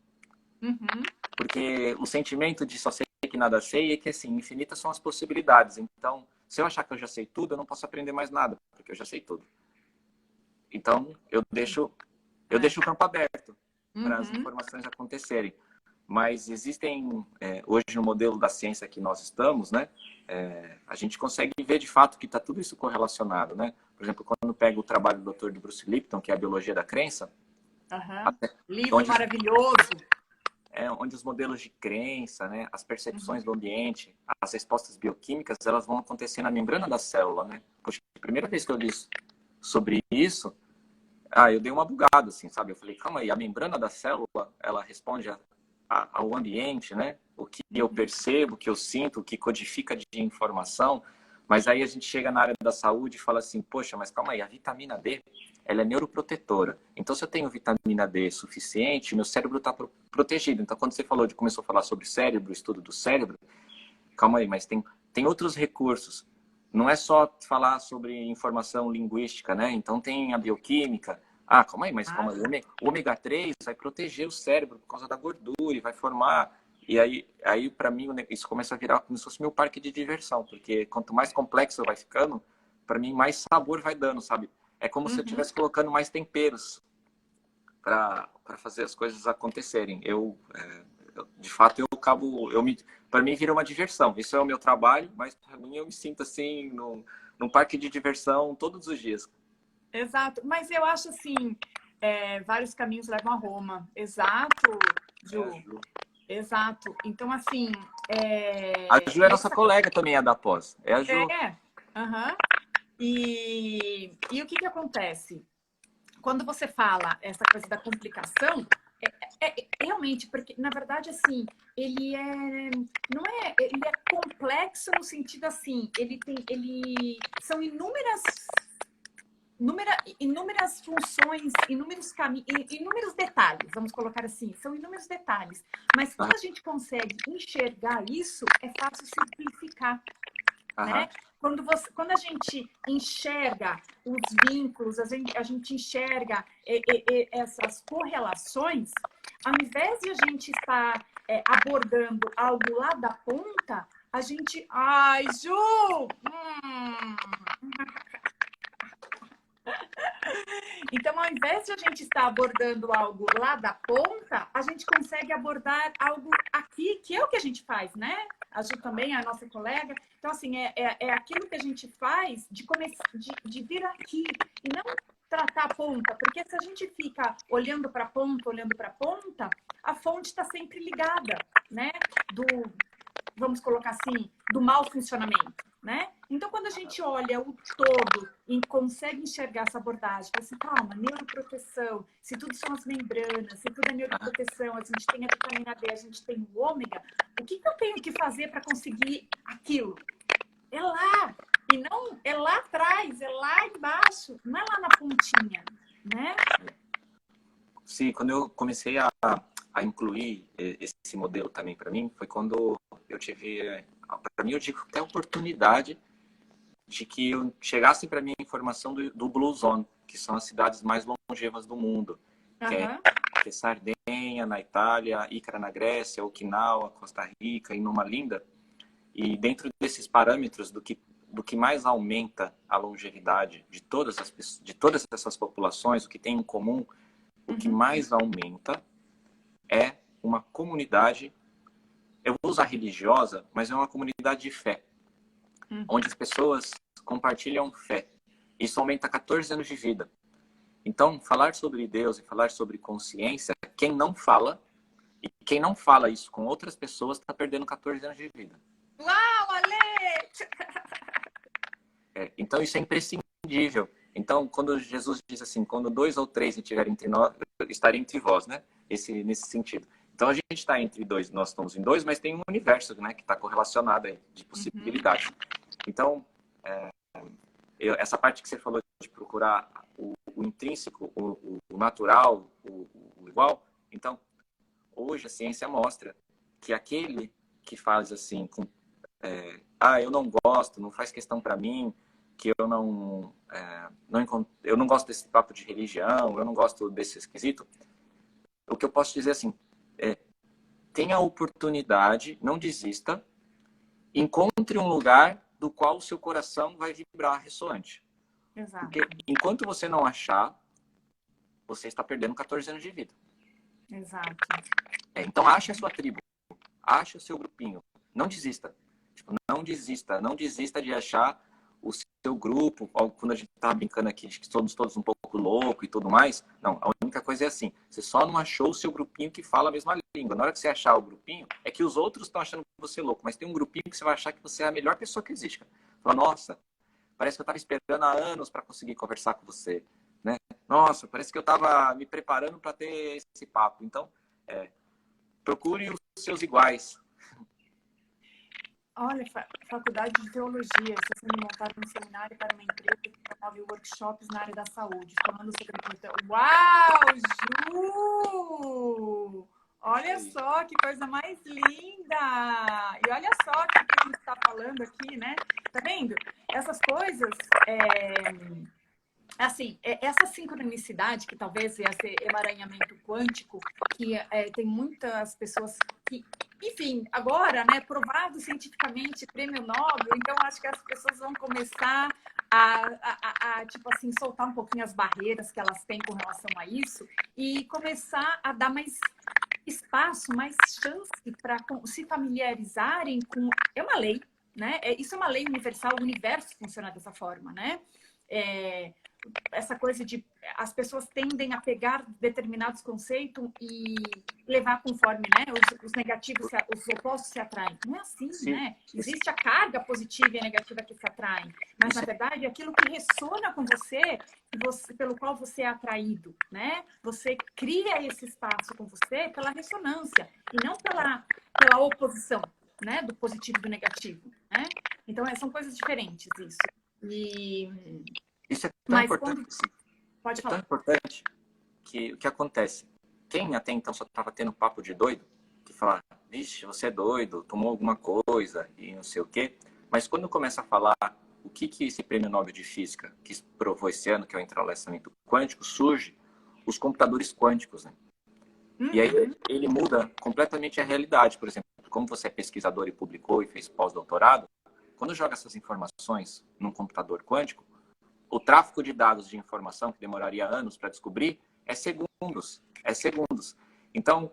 Porque o sentimento de só sei que nada sei é que, assim, infinitas são as possibilidades. Então, se eu achar que eu já sei tudo, eu não posso aprender mais nada, porque eu já sei tudo. Então, eu deixo o campo aberto para as informações acontecerem. Mas existem, hoje no modelo da ciência que nós estamos, né, a gente consegue ver de fato que está tudo isso correlacionado, né? Por exemplo, quando pega o trabalho do Dr. Bruce Lipton, que é a biologia da crença, livro maravilhoso, onde os modelos de crença, né, as percepções do ambiente, as respostas bioquímicas, elas vão acontecer na membrana da célula, né? Poxa, a primeira vez que eu li sobre isso, eu dei uma bugada, assim, sabe? Eu falei, calma aí, a membrana da célula, ela responde ao ambiente, né? O que eu percebo, o que eu sinto, o que codifica de informação. Mas aí a gente chega na área da saúde e fala assim, poxa, mas calma aí, a vitamina D, ela é neuroprotetora. Então, se eu tenho vitamina D suficiente, meu cérebro está protegido. Então, quando você começou a falar sobre cérebro, estudo do cérebro, calma aí, mas tem outros recursos. Não é só falar sobre informação linguística, né? Então, tem a bioquímica. Calma aí, mas calma aí. O ômega 3 vai proteger o cérebro por causa da gordura e vai formar... E aí para mim, isso começa a virar como se fosse meu parque de diversão, porque quanto mais complexo vai ficando, para mim, mais sabor vai dando, sabe? É como se eu estivesse colocando mais temperos para fazer as coisas acontecerem. De fato, para mim vira uma diversão. Isso é o meu trabalho, mas para mim eu me sinto assim num parque de diversão todos os dias. Exato, mas eu acho assim, vários caminhos levam a Roma. Exato, Ju. Ju. Exato. Então, assim... A Ju é nossa colega também, é da pós. É a Ju. Uhum. E o que acontece? Quando você fala essa coisa da complicação, realmente, porque, na verdade, assim, ele é complexo no sentido, assim, são inúmeras funções, inúmeros caminhos, inúmeros detalhes, vamos colocar assim, são inúmeros detalhes. Mas quando a gente consegue enxergar isso, é fácil simplificar, né? Quando a gente enxerga os vínculos, a gente enxerga essas correlações, ao invés de a gente estar abordando algo lá da ponta, a gente... Ai, Ju! Então, ao invés de a gente estar abordando algo lá da ponta, a gente consegue abordar algo aqui, que é o que a gente faz, né? A Ju também é a nossa colega. Então, assim, é aquilo que a gente faz de vir aqui e não tratar a ponta, porque se a gente fica olhando para a ponta, a fonte está sempre ligada, né? Vamos colocar assim, do mau funcionamento, né? Então, quando a gente olha o todo e consegue enxergar essa abordagem, fala assim, calma, neuroproteção, se tudo são as membranas, se tudo é neuroproteção, a gente tem a vitamina D, a gente tem o ômega, o que eu tenho que fazer para conseguir aquilo? É lá, e não é lá atrás, é lá embaixo, não é lá na pontinha, né? Sim, quando eu comecei a incluir esse modelo também para mim, foi quando eu tive, para mim eu digo até a oportunidade de que eu chegasse para mim a informação do Blue Zone, que são as cidades mais longevas do mundo, que é Sardenha na Itália, Ícara na Grécia, Okinawa, Costa Rica e Numa Linda. E dentro desses parâmetros do que mais aumenta a longevidade de todas essas populações, o que tem em comum, o que mais aumenta é uma comunidade, eu vou usar religiosa, mas é uma comunidade de fé, onde as pessoas compartilham fé. Isso aumenta 14 anos de vida. Então, falar sobre Deus e falar sobre consciência, quem não fala isso com outras pessoas está perdendo 14 anos de vida. Uau, Ale! Então, isso é imprescindível. Então, quando Jesus diz assim, quando 2 ou 3 estiverem entre nós, estarem entre vós, né? Nesse sentido. Então, a gente está entre dois, nós estamos em dois, mas tem um universo, né, que está correlacionado aí, de possibilidades. Então, essa parte que você falou de procurar o intrínseco, o natural, o igual. Então, hoje a ciência mostra que aquele que faz assim, eu não gosto, não faz questão para mim, que eu eu não gosto desse papo de religião, eu não gosto desse esquisito. O que eu posso dizer assim, tenha a oportunidade, não desista, encontre um lugar do qual o seu coração vai vibrar ressoante. Exato. Porque enquanto você não achar, você está perdendo 14 anos de vida. Exato. Então ache a sua tribo, ache o seu grupinho, não desista. Não desista de achar o seu grupo, quando a gente tá brincando aqui de que somos todos um pouco louco e tudo mais. Não, a única coisa é assim, você só não achou o seu grupinho que fala a mesma língua. Na hora que você achar o grupinho, é que os outros estão achando você louco, mas tem um grupinho que você vai achar que você é a melhor pessoa que existe. Fala, nossa, parece que eu estava esperando há anos para conseguir conversar com você, né? Nossa, parece que eu estava me preparando para ter esse papo. Então, procure os seus iguais. Olha, Faculdade de Teologia está sendo montada um seminário para uma empresa que promove workshops na área da saúde, falando sobre a... Uau, Ju! Olha só que coisa mais linda! E olha só o que a gente está falando aqui, né? Tá vendo? Essas coisas... Assim, essa sincronicidade, que talvez ia ser emaranhamento quântico, que tem muitas pessoas que, enfim, agora, né, provado cientificamente, prêmio Nobel, então acho que as pessoas vão começar tipo assim, soltar um pouquinho as barreiras que elas têm com relação a isso e começar a dar mais espaço, mais chance para se familiarizarem com... É uma lei, né? Isso é uma lei universal, o universo funciona dessa forma, né? Essa coisa de as pessoas tendem a pegar determinados conceitos e levar conforme, né? Os negativos, os opostos se atraem. Não é assim, sim, né? Existe a carga positiva e a negativa que se atraem. Mas, na verdade, aquilo que ressona com você, pelo qual você é atraído, né? Você cria esse espaço com você pela ressonância e não pela oposição, né? Do positivo e do negativo, né? Então, são coisas diferentes isso. Isso é tão importante. Pode falar. É tão importante que o que acontece? Quem até então só estava tendo papo de doido, que fala, vixe, você é doido, tomou alguma coisa e não sei o quê. Mas quando começa a falar o que esse prêmio Nobel de Física que provou esse ano, que é o entrelaçamento quântico, surge os computadores quânticos, né? E aí ele muda completamente a realidade. Por exemplo, como você é pesquisador e publicou e fez pós-doutorado, quando joga essas informações num computador quântico, o tráfego de dados de informação, que demoraria anos para descobrir, é segundos. É segundos. Então,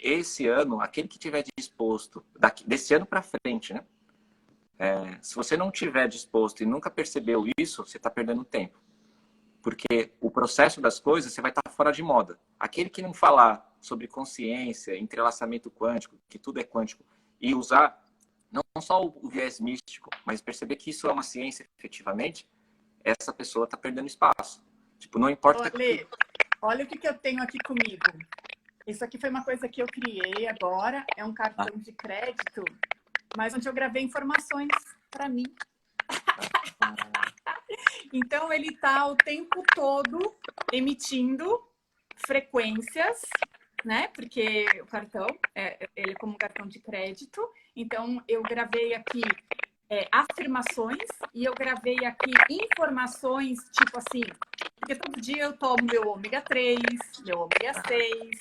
esse ano, aquele que tiver disposto, desse ano para frente, né? Se você não tiver disposto e nunca percebeu isso, você está perdendo tempo. Porque o processo das coisas, você vai estar fora de moda. Aquele que não falar sobre consciência, entrelaçamento quântico, que tudo é quântico, e usar não só o viés místico, mas perceber que isso é uma ciência efetivamente, essa pessoa está perdendo espaço. Tipo, não importa... Olha o que eu tenho aqui comigo. Isso aqui foi uma coisa que eu criei agora. É um cartão de crédito, mas onde eu gravei informações para mim. Então, ele está o tempo todo emitindo frequências, né? Porque o cartão, ele é como um cartão de crédito. Então, eu gravei aqui afirmações e eu gravei aqui informações, tipo assim, porque todo dia eu tomo meu ômega 3, meu ômega 6,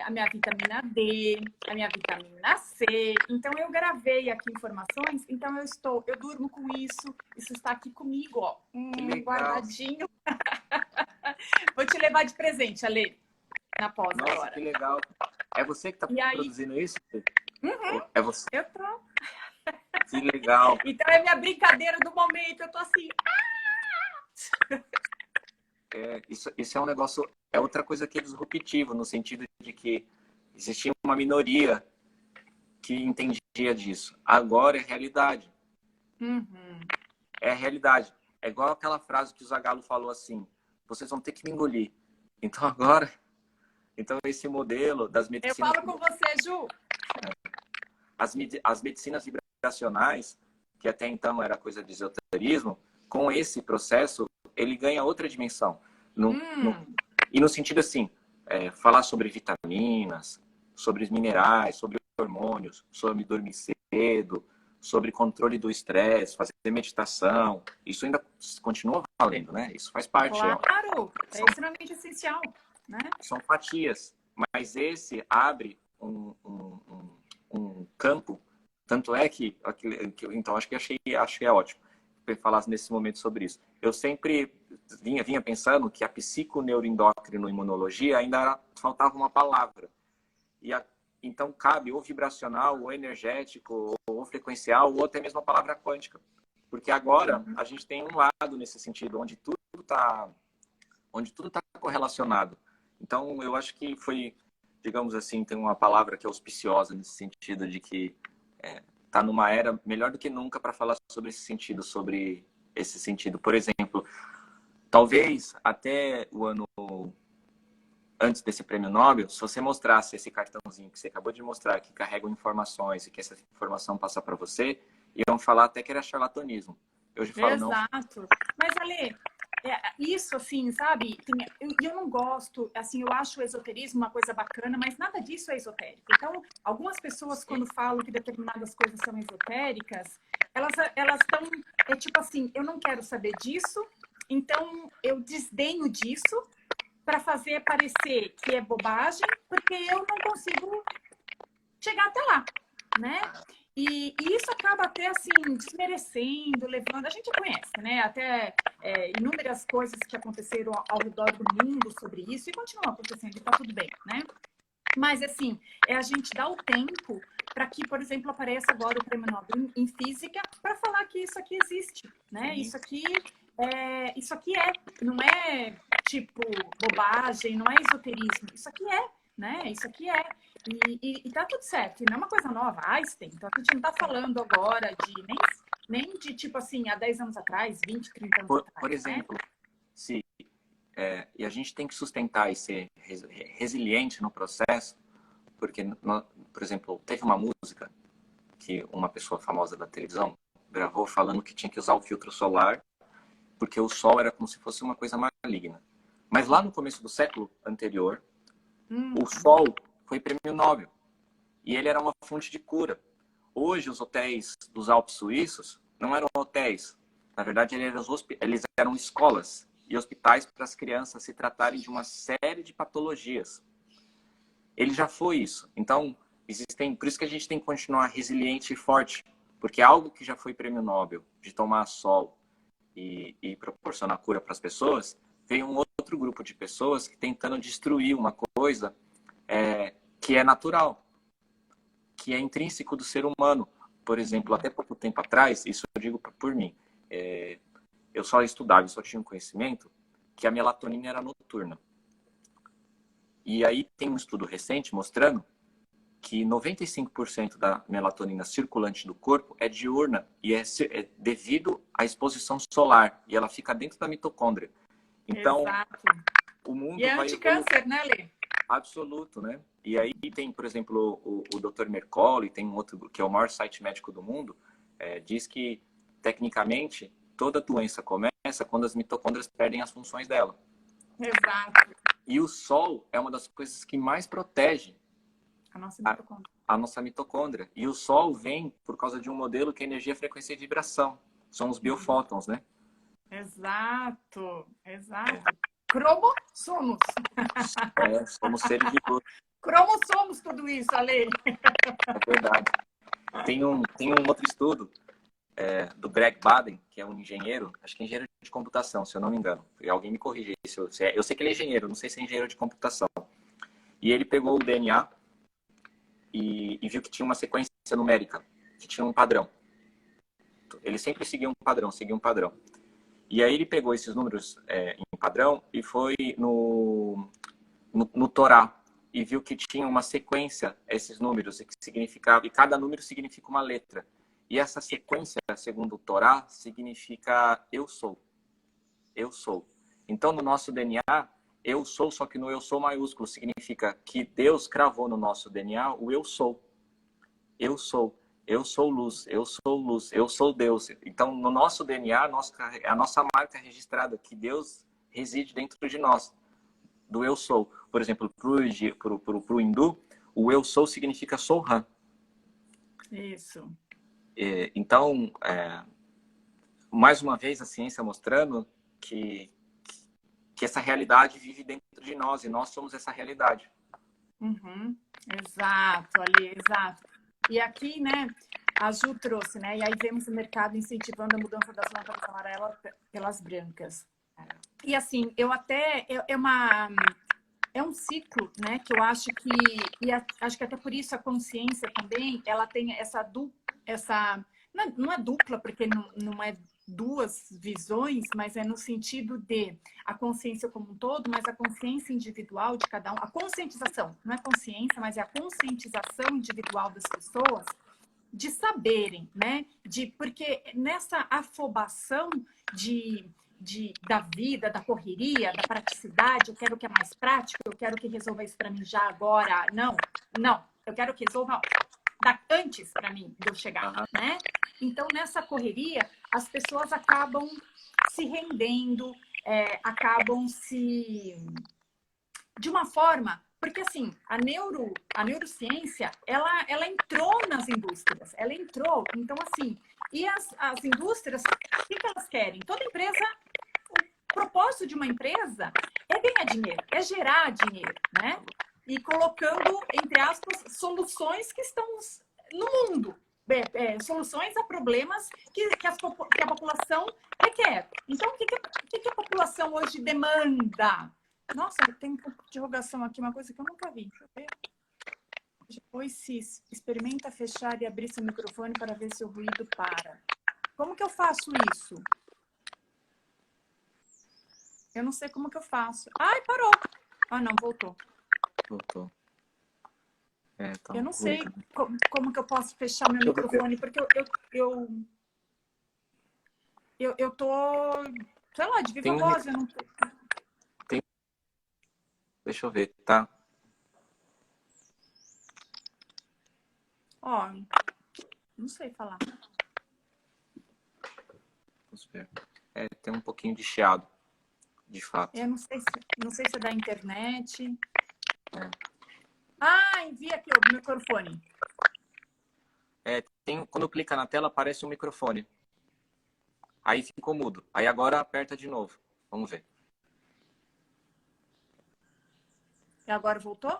a minha vitamina D, a minha vitamina C. Então eu gravei aqui informações, então eu durmo com isso está aqui comigo, ó, guardadinho. Vou te levar de presente, Ale, na pós. Nossa, agora. Que legal. É você que está produzindo isso? É você? Eu tô. Que legal. Então é minha brincadeira do momento, eu tô assim. Isso é um negócio, é outra coisa que é disruptivo, no sentido de que existia uma minoria que entendia disso. Agora é realidade. É a realidade. É igual aquela frase que o Zagallo falou assim, vocês vão ter que me engolir. Então agora, esse modelo das medicinas... Eu falo com você, Ju. As medicinas vibracionais, que até então era coisa de esoterismo, com esse processo, ele ganha outra dimensão. E no sentido assim, falar sobre vitaminas, sobre minerais, sobre hormônios, sobre dormir cedo, sobre controle do estresse, fazer meditação, isso ainda continua valendo, né? Isso faz parte. Claro, é extremamente essencial, né? São fatias, mas esse abre um campo, tanto é que então acho que é ótimo falar nesse momento sobre isso. Eu sempre vinha pensando que a psiconeuroendócrino-imunologia ainda faltava uma palavra. Então cabe ou vibracional, ou energético, ou frequencial, ou até mesmo a palavra quântica. Porque agora a gente tem um lado nesse sentido, onde tudo está correlacionado. Então eu acho que foi, digamos assim, tem uma palavra que é auspiciosa nesse sentido de que está numa era melhor do que nunca para falar sobre esse sentido. Por exemplo, talvez até o ano antes desse prêmio Nobel, se você mostrasse esse cartãozinho que você acabou de mostrar, que carrega informações e que essa informação passa para você, iam falar até que era charlatanismo. Eu já falo, não. Exato. Mas, Ale, isso, assim, sabe? Eu não gosto, assim, eu acho o esoterismo uma coisa bacana, mas nada disso é esotérico. Então, algumas pessoas, quando falam que determinadas coisas são esotéricas, elas estão, tipo assim, eu não quero saber disso, então eu desdenho disso para fazer parecer que é bobagem, porque eu não consigo chegar até lá, né? E isso acaba até, assim, desmerecendo, levando... A gente conhece, né? Até inúmeras coisas que aconteceram ao redor do mundo sobre isso e continuam acontecendo, e tá tudo bem, né? Mas, assim, é a gente dar o tempo para que, por exemplo, apareça agora o Prêmio Nobel em Física para falar que isso aqui existe, né? Isso aqui não é, tipo, bobagem, não é esoterismo. Isso aqui é, né? Isso aqui é. E tá tudo certo. E não é uma coisa nova. Einstein, então a gente não tá falando agora de nem de, tipo assim, há 10 anos atrás, 20, 30 anos atrás. Por exemplo, se e a gente tem que sustentar e ser resiliente no processo, porque, por exemplo, teve uma música que uma pessoa famosa da televisão gravou falando que tinha que usar o filtro solar porque o sol era como se fosse uma coisa maligna. Mas lá no começo do século anterior, o sol foi prêmio Nobel e ele era uma fonte de cura. Hoje, os hotéis dos Alpes suíços não eram hotéis. Na verdade, eles eram escolas e hospitais para as crianças se tratarem de uma série de patologias. Ele já foi isso. Então, por isso que a gente tem que continuar resiliente e forte, porque algo que já foi prêmio Nobel, de tomar sol e proporcionar cura para as pessoas, veio um outro grupo de pessoas que tentando destruir uma coisa que é natural, que é intrínseco do ser humano. Por exemplo, até pouco tempo atrás, isso eu digo por mim, eu só estudava, eu só tinha um conhecimento que a melatonina era noturna. E aí tem um estudo recente mostrando que 95% da melatonina circulante do corpo é diurna e é devido à exposição solar. E ela fica dentro da mitocôndria. Então, Exato. o mundo E é vai... anticâncer, né, Lê? Absoluto, né? E aí tem, por exemplo, o Dr. Mercola, tem um outro, que é o maior site médico do mundo, diz que, tecnicamente, toda doença começa quando as mitocôndrias perdem as funções dela. Exato. E o sol é uma das coisas que mais protege A nossa mitocôndria. A nossa mitocôndria. E o sol vem por causa de um modelo que é energia, frequência e vibração. São os biofótons, né? Exato, exato. Cromossomos. Somos seres de luz. Cromossomos tudo isso, Ale. É verdade. Tem um outro estudo do Greg Baden, que é um engenheiro, acho que é engenheiro de computação, se eu não me engano. E alguém me corrige isso. Eu sei que ele é engenheiro, não sei se é engenheiro de computação. E ele pegou o DNA e viu que tinha uma sequência numérica, que tinha um padrão. Ele sempre seguia um padrão. E aí ele pegou esses números em padrão e foi no Torá e viu que tinha uma sequência, esses números, e que significava, e cada número significa uma letra. E essa sequência, segundo o Torá, significa eu sou. Eu sou. Então, no nosso DNA, eu sou, só que no eu sou maiúsculo, significa que Deus cravou no nosso DNA o eu sou. Eu sou. Eu sou luz, eu sou luz, eu sou Deus. Então, no nosso DNA, a nossa marca registrada, que Deus reside dentro de nós, do eu sou. Por exemplo, para o hindu, o eu sou significa Soham. Isso. Então, mais uma vez, a ciência mostrando que essa realidade vive dentro de nós e nós somos essa realidade. Uhum. Exato, Ali, exato. E aqui, né, a Ju trouxe, né, e aí vemos o mercado incentivando a mudança das lâmpadas amarelas pelas brancas. E assim, eu até, é um ciclo, né, que eu acho que, acho que até por isso a consciência também, ela tem não é dupla, porque não é duas visões, mas é no sentido de a consciência como um todo, mas a consciência individual de cada um, a conscientização, não é consciência, mas é a conscientização individual das pessoas de saberem, né? Porque nessa afobação da vida, da correria, da praticidade, eu quero que é mais prático, eu quero que resolva isso para mim já agora. Não, eu quero que resolva antes para mim de eu chegar, né? Então, nessa correria, as pessoas acabam se rendendo, acabam de uma forma... Porque, assim, a neurociência, ela entrou nas indústrias. Ela entrou. Então, assim, e as indústrias, o que elas querem? Toda empresa, o propósito de uma empresa é ganhar dinheiro, é gerar dinheiro, né? E colocando, entre aspas, soluções que estão no mundo. soluções a problemas que a população requer. Então, o que a população hoje demanda? Nossa, tem interrogação aqui, uma coisa que eu nunca vi. Deixa eu ver. Depois se experimenta fechar e abrir seu microfone para ver se o ruído para. Como que eu faço isso? Eu não sei como que eu faço. Ai, parou. Ah, não, voltou. Voltou. Tá Eu não sei ruído. como que eu posso fechar meu microfone, porque eu tô, sei lá, de viva voz. Eu não... Deixa eu ver, tá? Ó, não sei falar. Vamos ver. Tem um pouquinho de chiado, de fato. Eu não sei se é da internet. Ah, envia aqui o microfone. Quando clica na tela, aparece um microfone. Aí ficou mudo. Aí agora aperta de novo. Vamos ver. E agora voltou?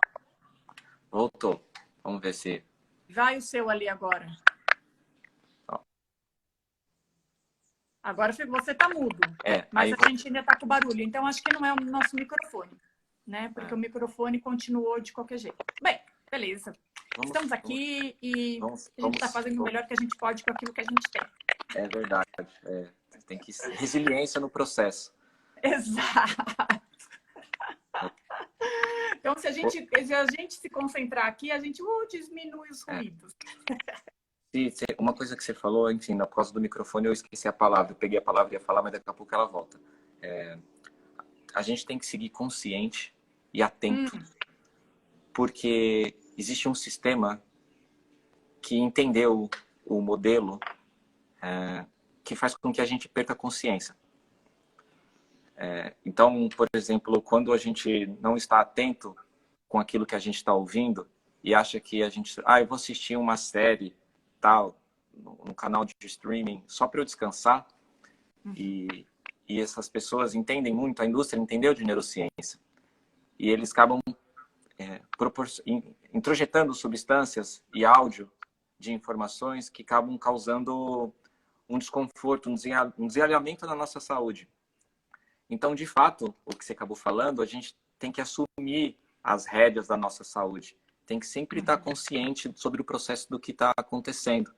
Voltou. Vamos ver se... Vai o seu ali agora. Ó. Agora você tá mudo. Mas a gente ainda tá com barulho. Então, acho que não é o nosso microfone. Né? Porque o microfone continuou de qualquer jeito. Bem, beleza. Estamos aqui e a gente está fazendo o melhor que a gente pode com aquilo que a gente tem. É verdade. Tem que ser resiliência no processo. Exato. Então, se a gente se concentrar aqui, a gente diminui os ruídos. Uma coisa que você falou, enfim, por causa do microfone, eu esqueci a palavra. Eu peguei a palavra e ia falar, mas daqui a pouco ela volta. A gente tem que seguir consciente e atento. Porque existe um sistema que entendeu o modelo que faz com que a gente perca a consciência. Então, por exemplo, quando a gente não está atento com aquilo que a gente está ouvindo e acha que a gente... eu vou assistir uma série tal no canal de streaming só para eu descansar. E essas pessoas entendem muito, a indústria entendeu de neurociência. E eles acabam introjetando substâncias e áudio de informações que acabam causando um desconforto, um desalinhamento na nossa saúde. Então, de fato, o que você acabou falando, a gente tem que assumir as rédeas da nossa saúde. Tem que sempre estar consciente sobre o processo do que está acontecendo.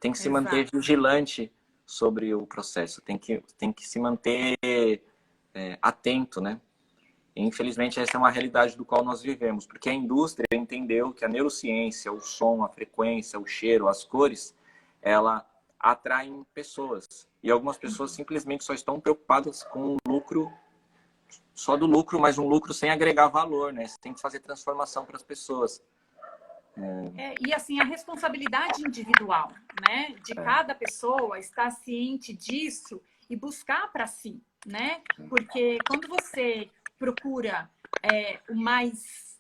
Tem que se manter vigilante sobre o processo. Tem que se manter atento, né? E, infelizmente, essa é uma realidade do qual nós vivemos. Porque a indústria entendeu que a neurociência, o som, a frequência, o cheiro, as cores, ela atraem pessoas. E algumas pessoas simplesmente só estão preocupadas com o lucro, só do lucro, mas um lucro sem agregar valor, né? Você tem que fazer transformação para as pessoas. E assim, a responsabilidade individual, né? De cada pessoa estar ciente disso e buscar para si, né? Porque quando você procura o mais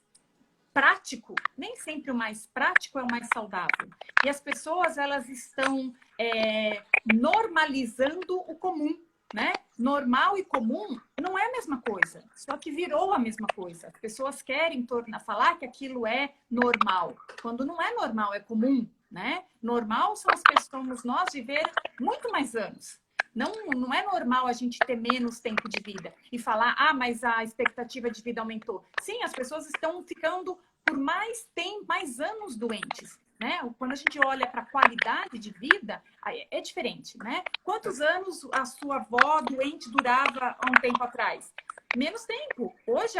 prático, nem sempre o mais prático é o mais saudável. E as pessoas, elas estão normalizando o comum, né? Normal e comum não é a mesma coisa, só que virou a mesma coisa. As pessoas querem falar que aquilo é normal, quando não é normal, é comum, né? Normal são as pessoas, nós viver muito mais anos. Não é normal a gente ter menos tempo de vida e falar, mas a expectativa de vida aumentou. Sim, as pessoas estão ficando por mais tempo, mais anos doentes, né? Quando a gente olha para a qualidade de vida, é diferente, né? Quantos anos a sua avó doente durava há um tempo atrás? Menos tempo. Hoje,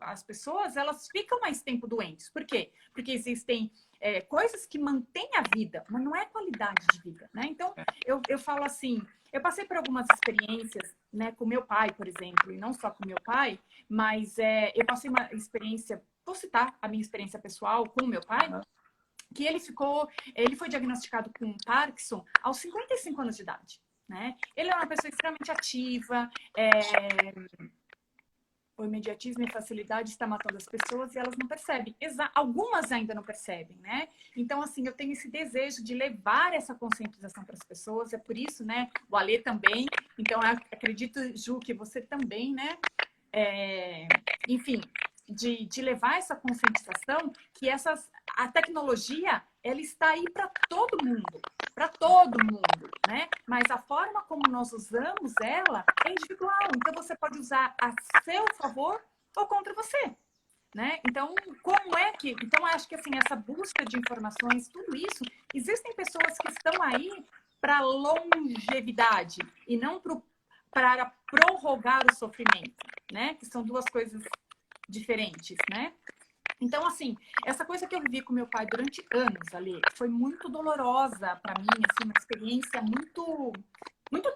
as pessoas, elas ficam mais tempo doentes. Por quê? Porque existem coisas que mantêm a vida, mas não é qualidade de vida, né? Então, eu falo assim, eu passei por algumas experiências, né, com meu pai, por exemplo, e não só com meu pai, mas eu passei uma experiência, vou citar a minha experiência pessoal com meu pai, que ele foi diagnosticado com Parkinson aos 55 anos de idade, né? Ele é uma pessoa extremamente ativa, o imediatismo e facilidade está matando as pessoas e elas não percebem. Algumas ainda não percebem, né? Então, assim, eu tenho esse desejo de levar essa conscientização para as pessoas. É por isso, né? O Alê também. Então, eu acredito, Ju, que você também, né? Enfim, de levar essa conscientização que a tecnologia, ela está aí para todo mundo, né? Mas a forma como nós usamos ela é individual. Então, você pode usar a seu favor ou contra você, né? Então, como é que... Então, acho que, assim, essa busca de informações, tudo isso, existem pessoas que estão aí para longevidade e não para prorrogar o sofrimento, né? Que são duas coisas diferentes, né? Então, assim, essa coisa que eu vivi com meu pai durante anos, Ali, foi muito dolorosa para mim, assim, uma experiência muito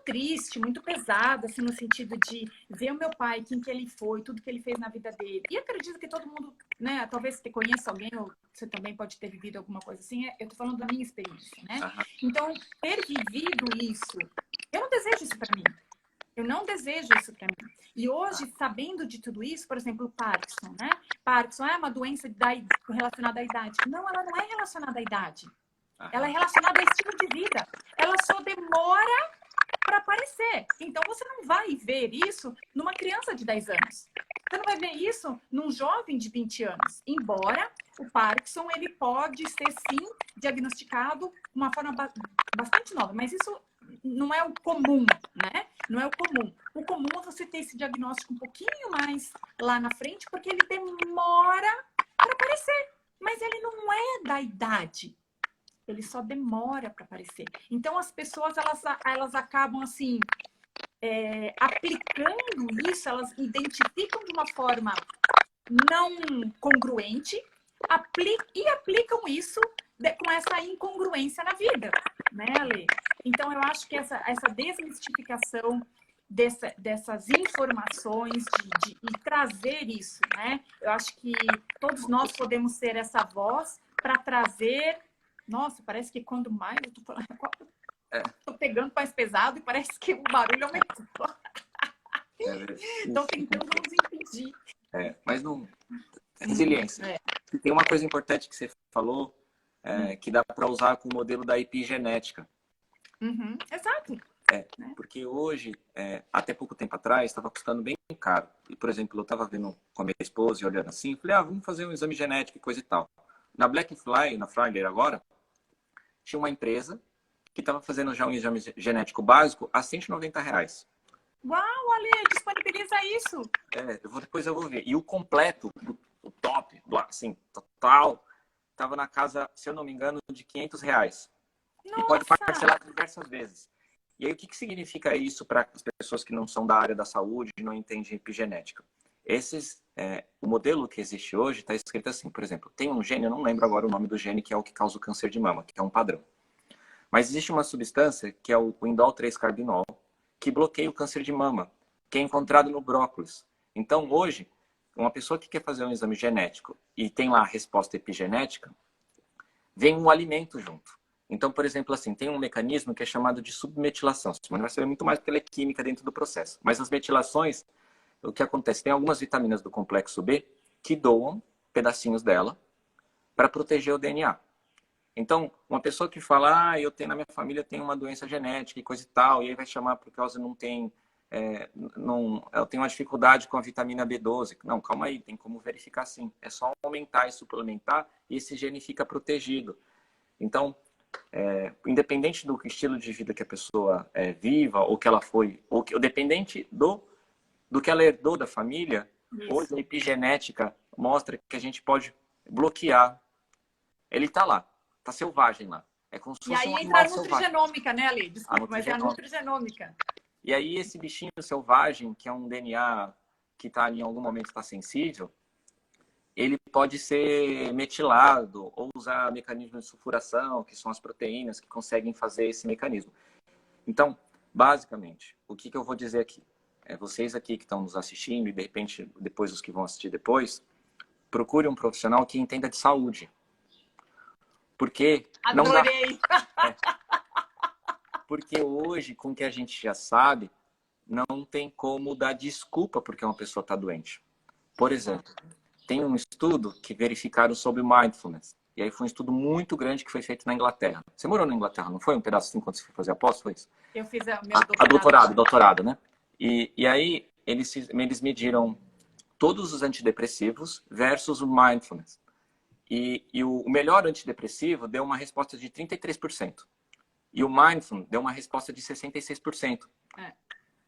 triste, muito pesada, assim, no sentido de ver o meu pai, quem que ele foi, tudo que ele fez na vida dele. E acredito que todo mundo, né, talvez você conheça alguém, ou você também pode ter vivido alguma coisa assim, eu tô falando da minha experiência, né? Então, ter vivido isso, eu não desejo isso para mim. Eu não desejo isso para mim. E hoje, sabendo de tudo isso, por exemplo, o Parkinson, né? Parkinson é uma doença relacionada à idade. Não, ela não é relacionada à idade. Ela é relacionada ao estilo de vida. Ela só demora para aparecer. Então, você não vai ver isso numa criança de 10 anos. Você não vai ver isso num jovem de 20 anos. Embora o Parkinson, ele pode ser, sim, diagnosticado de uma forma bastante nova. Mas isso não é o comum, né? Não é o comum. O comum é você ter esse diagnóstico um pouquinho mais lá na frente, porque ele demora para aparecer. Mas ele não é da idade. Ele só demora para aparecer. Então, as pessoas, elas acabam, assim, aplicando isso, elas identificam de uma forma não congruente e aplicam isso com essa incongruência na vida, né, Ale? Então, eu acho que essa desmistificação dessas informações e trazer isso, né? Eu acho que todos nós podemos ser essa voz para trazer... Nossa, parece que quando mais eu tô falando... Tô pegando mais pesado e parece que o barulho aumentou. Então, tentando nos impedir. Mas não... Resiliência. Tem uma coisa importante que você falou, que dá para usar com o modelo da epigenética. Exato. Porque hoje, até pouco tempo atrás, estava custando bem caro. E, por exemplo, eu estava vendo com a minha esposa e olhando assim, falei, vamos fazer um exame genético e coisa e tal. Na na Friday agora, tinha uma empresa que estava fazendo já um exame genético básico a R$190. Uau, Ale, disponibiliza isso. Depois eu vou ver. E o completo, o top, assim, total, estava na casa, se eu não me engano, de R$500. Nossa. E pode parcelar diversas vezes. E aí, o que significa isso para as pessoas que não são da área da saúde e não entendem epigenética? O modelo que existe hoje está escrito assim, por exemplo, tem um gene, eu não lembro agora o nome do gene, que é o que causa o câncer de mama, que é um padrão. Mas existe uma substância, que é o indol 3-carbinol, que bloqueia o câncer de mama, que é encontrado no brócolis. Então, hoje, uma pessoa que quer fazer um exame genético e tem lá a resposta epigenética, vem um alimento junto. Então, por exemplo, assim, tem um mecanismo que é chamado de submetilação. Você vai saber muito mais porque ela é química dentro do processo. Mas as metilações, o que acontece? Tem algumas vitaminas do complexo B que doam pedacinhos dela para proteger o DNA. Então, uma pessoa que fala, eu tenho na minha família tem uma doença genética e coisa e tal, e aí vai chamar por causa não tem, ela tem uma dificuldade com a vitamina B12. Não, calma aí, tem como verificar sim. É só aumentar e suplementar e esse gene fica protegido. Então, independente do estilo de vida que a pessoa viva, ou que ela foi, ou dependente do que ela herdou da família, hoje a epigenética mostra que a gente pode bloquear. Ele está lá, está selvagem lá. É como se fosse e aí entra a nutrigenômica, né, Ali? Desculpa, mas é a nutrigenômica. E aí esse bichinho selvagem, que é um DNA que tá, em algum momento está sensível, ele pode ser metilado ou usar mecanismos de sulfuração, que são as proteínas que conseguem fazer esse mecanismo. Então, basicamente, o que eu vou dizer aqui? Vocês aqui que estão nos assistindo e, de repente, depois os que vão assistir depois, procure um profissional que entenda de saúde. Porque Adorei! Porque hoje, com o que a gente já sabe, não tem como dar desculpa porque uma pessoa está doente. Por exemplo, tem um estudo que verificaram sobre mindfulness. E aí foi um estudo muito grande que foi feito na Inglaterra. Você morou na Inglaterra, não foi? Um pedacinho quando você foi fazer a pós, foi isso? Eu fiz meu doutorado, né? E aí eles mediram todos os antidepressivos versus o mindfulness. E o melhor antidepressivo deu uma resposta de 33%. E o Mindful deu uma resposta de 66%.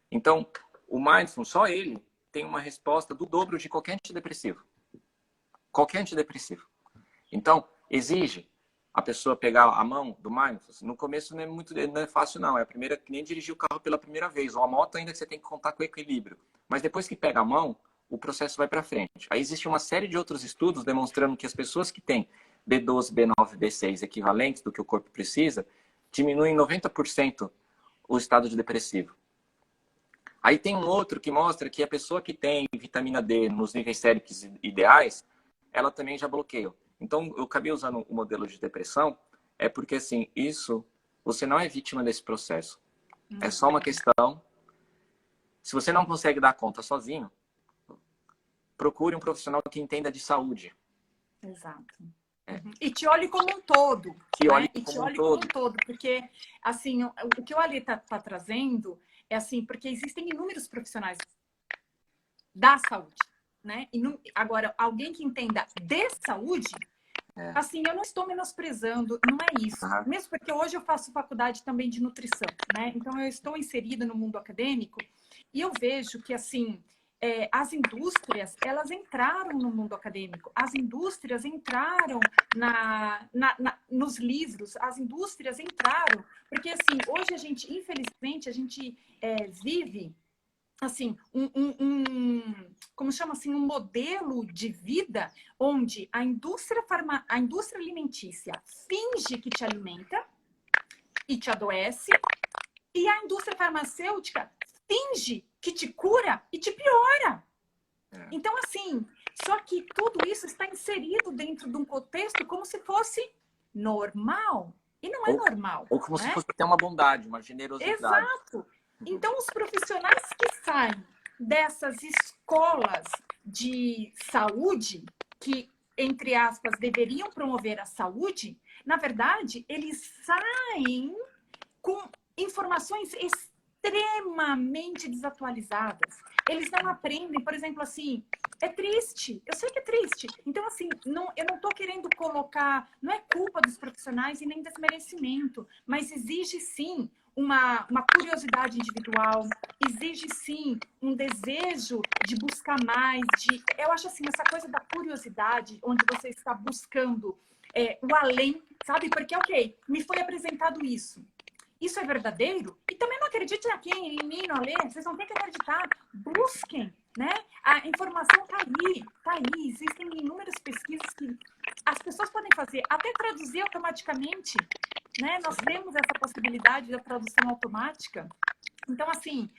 Então, o Mindful, só ele, tem uma resposta do dobro de qualquer antidepressivo. Qualquer antidepressivo. Então, exige a pessoa pegar a mão do Mindfulness. No começo não é fácil, não. É a primeira, que nem dirigir o carro pela primeira vez. Ou a moto ainda que você tem que contar com o equilíbrio. Mas depois que pega a mão, o processo vai para frente. Aí existe uma série de outros estudos demonstrando que as pessoas que têm B12, B9, B6 equivalentes do que o corpo precisa, diminuem 90% o estado de depressivo. Aí tem um outro que mostra que a pessoa que tem vitamina D nos níveis séricos ideais, ela também já bloqueia. Então, eu acabei usando o modelo de depressão, é porque, assim, você não é vítima desse processo. É só uma questão. Se você não consegue dar conta sozinho, procure um profissional que entenda de saúde. Exato. E te olhe como um todo. E te olhe como um todo. Porque, assim, o que o Ali tá trazendo é assim, porque existem inúmeros profissionais da saúde, né? Agora, alguém que entenda de saúde, assim, eu não estou menosprezando, não é isso. Mesmo porque hoje eu faço faculdade também de nutrição, né? Então, eu estou inserida no mundo acadêmico e eu vejo que, assim, as indústrias, elas entraram no mundo acadêmico, as indústrias entraram nos livros, as indústrias entraram, porque, assim, hoje a gente, infelizmente, a gente vive, assim, como chama assim, um modelo de vida onde a indústria alimentícia finge que te alimenta e te adoece, e a indústria farmacêutica finge que te cura e te piora. Então, assim, só que tudo isso está inserido dentro de um contexto como se fosse normal. E não é normal. Ou como se fosse até uma bondade, uma generosidade. Exato. Então, os profissionais que saem dessas escolas de saúde, que, entre aspas, deveriam promover a saúde, na verdade, eles saem com informações extremamente desatualizadas. Eles não aprendem, por exemplo, assim, é triste, eu sei que é triste. Então, assim, eu não estou querendo colocar, não é culpa dos profissionais e nem desmerecimento, mas exige sim uma curiosidade individual, exige sim um desejo de buscar mais, eu acho assim, essa coisa da curiosidade, onde você está buscando o além, sabe? Porque, ok, me foi apresentado isso. Isso é verdadeiro? E também não acreditem aqui em mim, no Alê, vocês não têm que acreditar. Busquem, né? A informação está aí, tá aí. Existem inúmeras pesquisas que as pessoas podem fazer, até traduzir automaticamente, né? Nós temos essa possibilidade da tradução automática. Então, assim,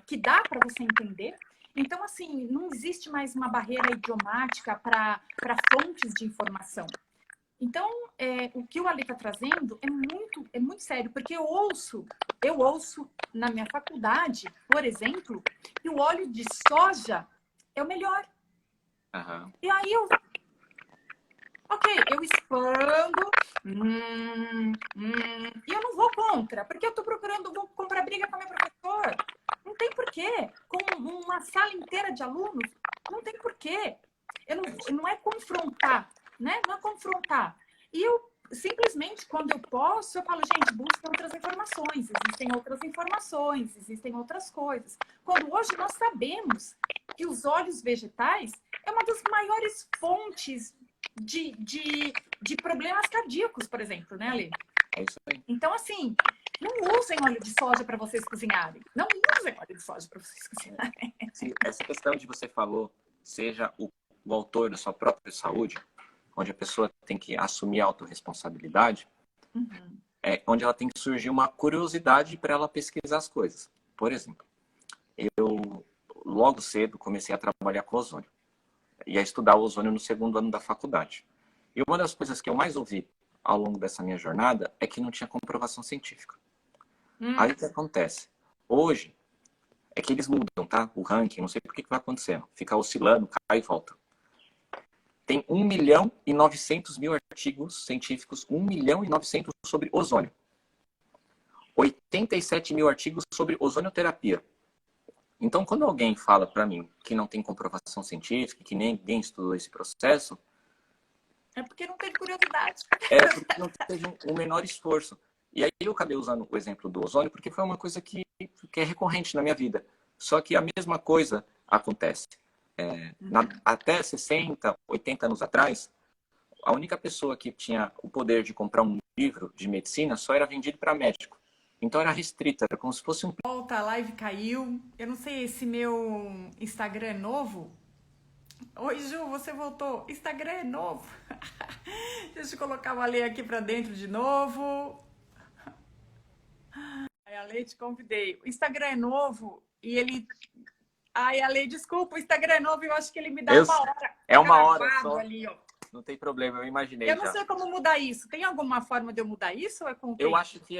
que dá para você entender. Então, assim, não existe mais uma barreira idiomática para fontes de informação. Então, o que o Ali está trazendo é muito sério, porque eu ouço na minha faculdade, por exemplo, que o óleo de soja é o melhor. E aí eu expando, e eu não vou contra, porque eu estou vou comprar briga com a minha professora. Não tem porquê. Com uma sala inteira de alunos, não tem porquê. Não é confrontar, né? Não é confrontar. E eu, simplesmente, quando eu posso, eu falo, gente, busquem outras informações. Existem outras coisas. Quando hoje nós sabemos que os óleos vegetais é uma das maiores fontes de problemas cardíacos, por exemplo, né, Ale? É isso aí. Então, assim, não usem óleo de soja para vocês cozinharem. Não usem óleo de soja para vocês cozinharem. Sim, essa questão de você falou, seja o autor da sua própria saúde, onde a pessoa tem que assumir a autorresponsabilidade, onde ela tem que surgir uma curiosidade para ela pesquisar as coisas. Por exemplo, eu logo cedo comecei a trabalhar com ozônio e a estudar o ozônio no segundo ano da faculdade. E uma das coisas que eu mais ouvi ao longo dessa minha jornada é que não tinha comprovação científica. Aí o que acontece? Hoje, é que eles mudam, tá? O ranking, não sei por que vai acontecendo. Fica oscilando, cai e volta. Tem 1.900.000 artigos científicos, 1.900.000 sobre ozônio. 87.000 artigos sobre ozonioterapia. Então, quando alguém fala para mim que não tem comprovação científica, que ninguém estudou esse processo, É porque não teve curiosidade. É porque não teve o menor esforço. E aí eu acabei usando o exemplo do ozônio porque foi uma coisa que é recorrente na minha vida. Só que a mesma coisa acontece. Até 60, 80 anos atrás, a única pessoa que tinha o poder de comprar um livro de medicina só era vendido para médico. Então era restrita, era como se fosse um... Volta, a live caiu. Eu não sei se meu Instagram é novo. Oi, Ju, você voltou. Instagram é novo. Deixa eu colocar o Ale aqui pra dentro de novo. Ai, Ale, te convidei. O Instagram é novo e ele... Ai, Ale, desculpa, o Instagram é novo e eu acho que ele me dá Eu, uma hora é uma hora gravado só, ali, ó. não tem problema, eu imaginei Eu não já. sei como mudar isso. Tem alguma forma de eu mudar isso ou é com o Eu tempo? acho que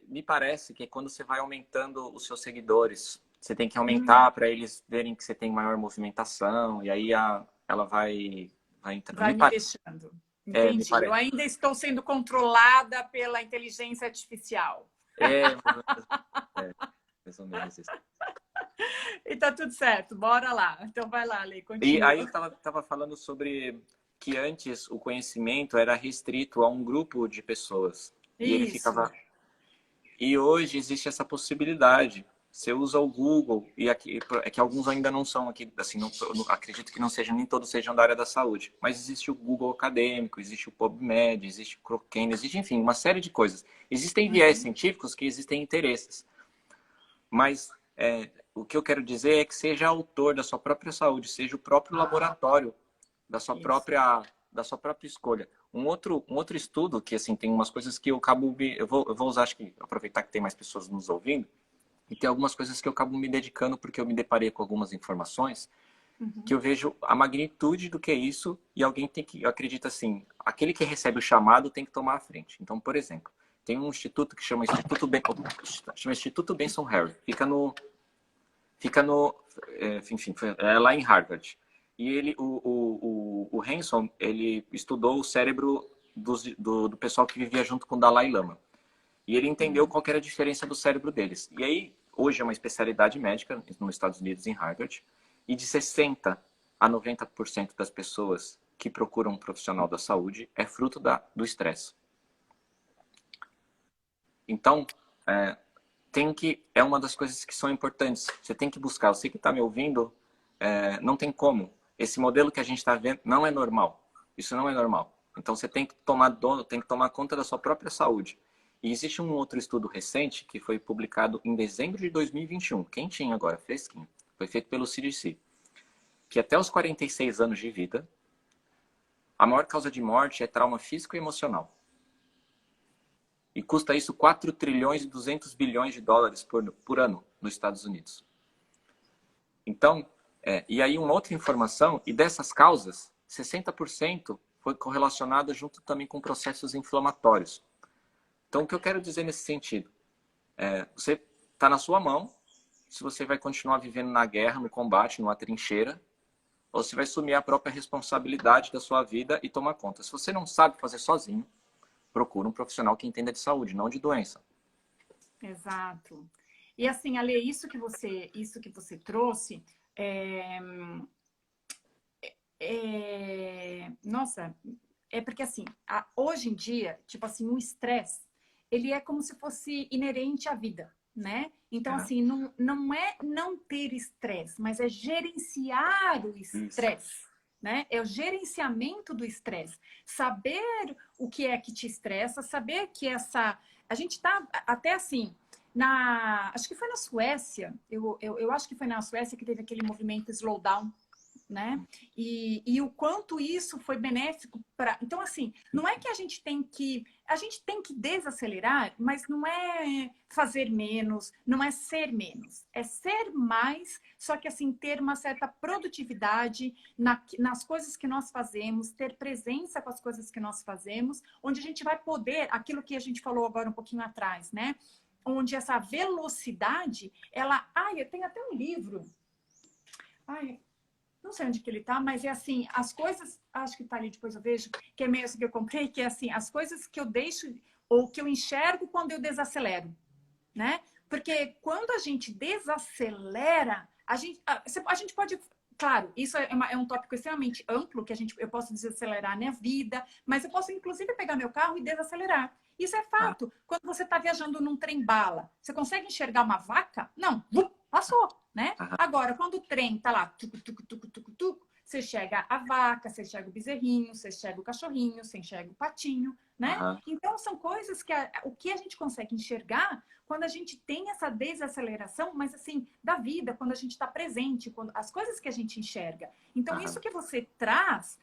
me parece que é quando você vai aumentando os seus seguidores. Você tem que Hum, aumentar para eles verem que você tem maior movimentação, e aí ela vai entrando. vai me deixando. Me Entendi. Eu parece. ainda estou sendo controlada pela inteligência artificial. É, mais ou menos isso. E tá tudo certo, bora lá. Então vai lá, Lei, E aí continua. eu tava falando sobre que antes o conhecimento era restrito a um grupo de pessoas. E ele Isso. ficava. E hoje existe essa possibilidade. Você usa o Google, e aqui, é que alguns ainda não são aqui, assim, acredito que não sejam, nem todos sejam da área da saúde, mas existe o Google Acadêmico, existe o PubMed, existe o Cochrane, existe, enfim, uma série de coisas. Existem viés Uhum. científicos que existem interesses, mas o que eu quero dizer é que seja autor da sua própria saúde, seja o próprio laboratório da sua Isso. da sua própria escolha. Um outro estudo que assim tem umas coisas que eu acabo eu vou usar, acho que aproveitar que tem mais pessoas nos ouvindo, e tem algumas coisas que eu acabo me dedicando porque eu me deparei com algumas informações que Uhum. eu vejo a magnitude do que é isso, e alguém tem que, eu acredito assim, aquele que recebe o chamado tem que tomar a frente. Então, por exemplo, tem um instituto que chama Instituto Benson Harris, fica no, enfim, é lá em Harvard. E ele, o Hanson, ele estudou o cérebro do pessoal que vivia junto com o Dalai Lama. E ele entendeu Uhum. qual que era a diferença do cérebro deles. E aí, hoje é uma especialidade médica nos Estados Unidos, em Harvard, e de 60 a 90% das pessoas que procuram um profissional da saúde é fruto do estresse. Então, é, é uma das coisas que são importantes. Você tem que buscar. Você que está me ouvindo, não tem como. Esse modelo que a gente está vendo não é normal. Isso não é normal. Então você tem que tomar conta da sua própria saúde. E existe um outro estudo recente que foi publicado em dezembro de 2021, quentinho agora, fresquinho. Foi feito pelo CDC, que até os 46 anos de vida, a maior causa de morte é trauma físico e emocional. E custa isso 4 trilhões e 200 bilhões de dólares por ano nos Estados Unidos. Então, e aí uma outra informação, e dessas causas, 60% foi correlacionado junto também com processos inflamatórios. Então, o que eu quero dizer nesse sentido? Você está na sua mão se você vai continuar vivendo na guerra, no combate, numa trincheira, ou se vai assumir a própria responsabilidade da sua vida e tomar conta. Se você não sabe fazer sozinho, procura um profissional que entenda de saúde, não de doença. Exato. E assim, Ale, isso que você trouxe, nossa, é porque assim, hoje em dia, tipo assim, o estresse, ele é como se fosse inerente à vida, né? Então, É, assim, não é não ter estresse, mas é gerenciar o isso. estresse, né? É o gerenciamento do estresse. Saber o que é que te estressa, saber que essa... A gente tá até assim, acho que foi na Suécia, eu acho que foi na Suécia que teve aquele movimento Slowdown, né? E o quanto isso foi benéfico para. Então, assim, não é que a gente tem que. A gente tem que desacelerar, mas não é fazer menos, não é ser menos. É ser mais, só que assim, ter uma certa produtividade nas coisas que nós fazemos, ter presença com as coisas que nós fazemos, onde a gente vai poder, aquilo que a gente falou agora um pouquinho atrás, né? Onde essa velocidade, ela. Ai, eu tenho até um livro. Ai, não sei onde que ele tá, mas é assim, as coisas, acho que tá ali, depois eu vejo, que é mesmo que eu comprei, que é assim, as coisas que eu deixo, ou que eu enxergo quando eu desacelero, né? Porque quando a gente desacelera, a gente pode claro, isso é um tópico extremamente amplo, que eu posso desacelerar a minha vida, mas eu posso, inclusive, pegar meu carro e desacelerar. Isso é Ah, fato. Quando você está viajando num trem-bala, você consegue enxergar uma vaca? Não, passou, né? aham, Agora, quando o trem está lá, tucu, tucu, tucu, tucu, tucu, você enxerga a vaca, você enxerga o bezerrinho, você enxerga o cachorrinho, você enxerga o patinho, né? aham, Então, são coisas que o que a gente consegue enxergar quando a gente tem essa desaceleração, mas assim, da vida, quando a gente está presente, quando as coisas que a gente enxerga. Então, isso aham, que você traz,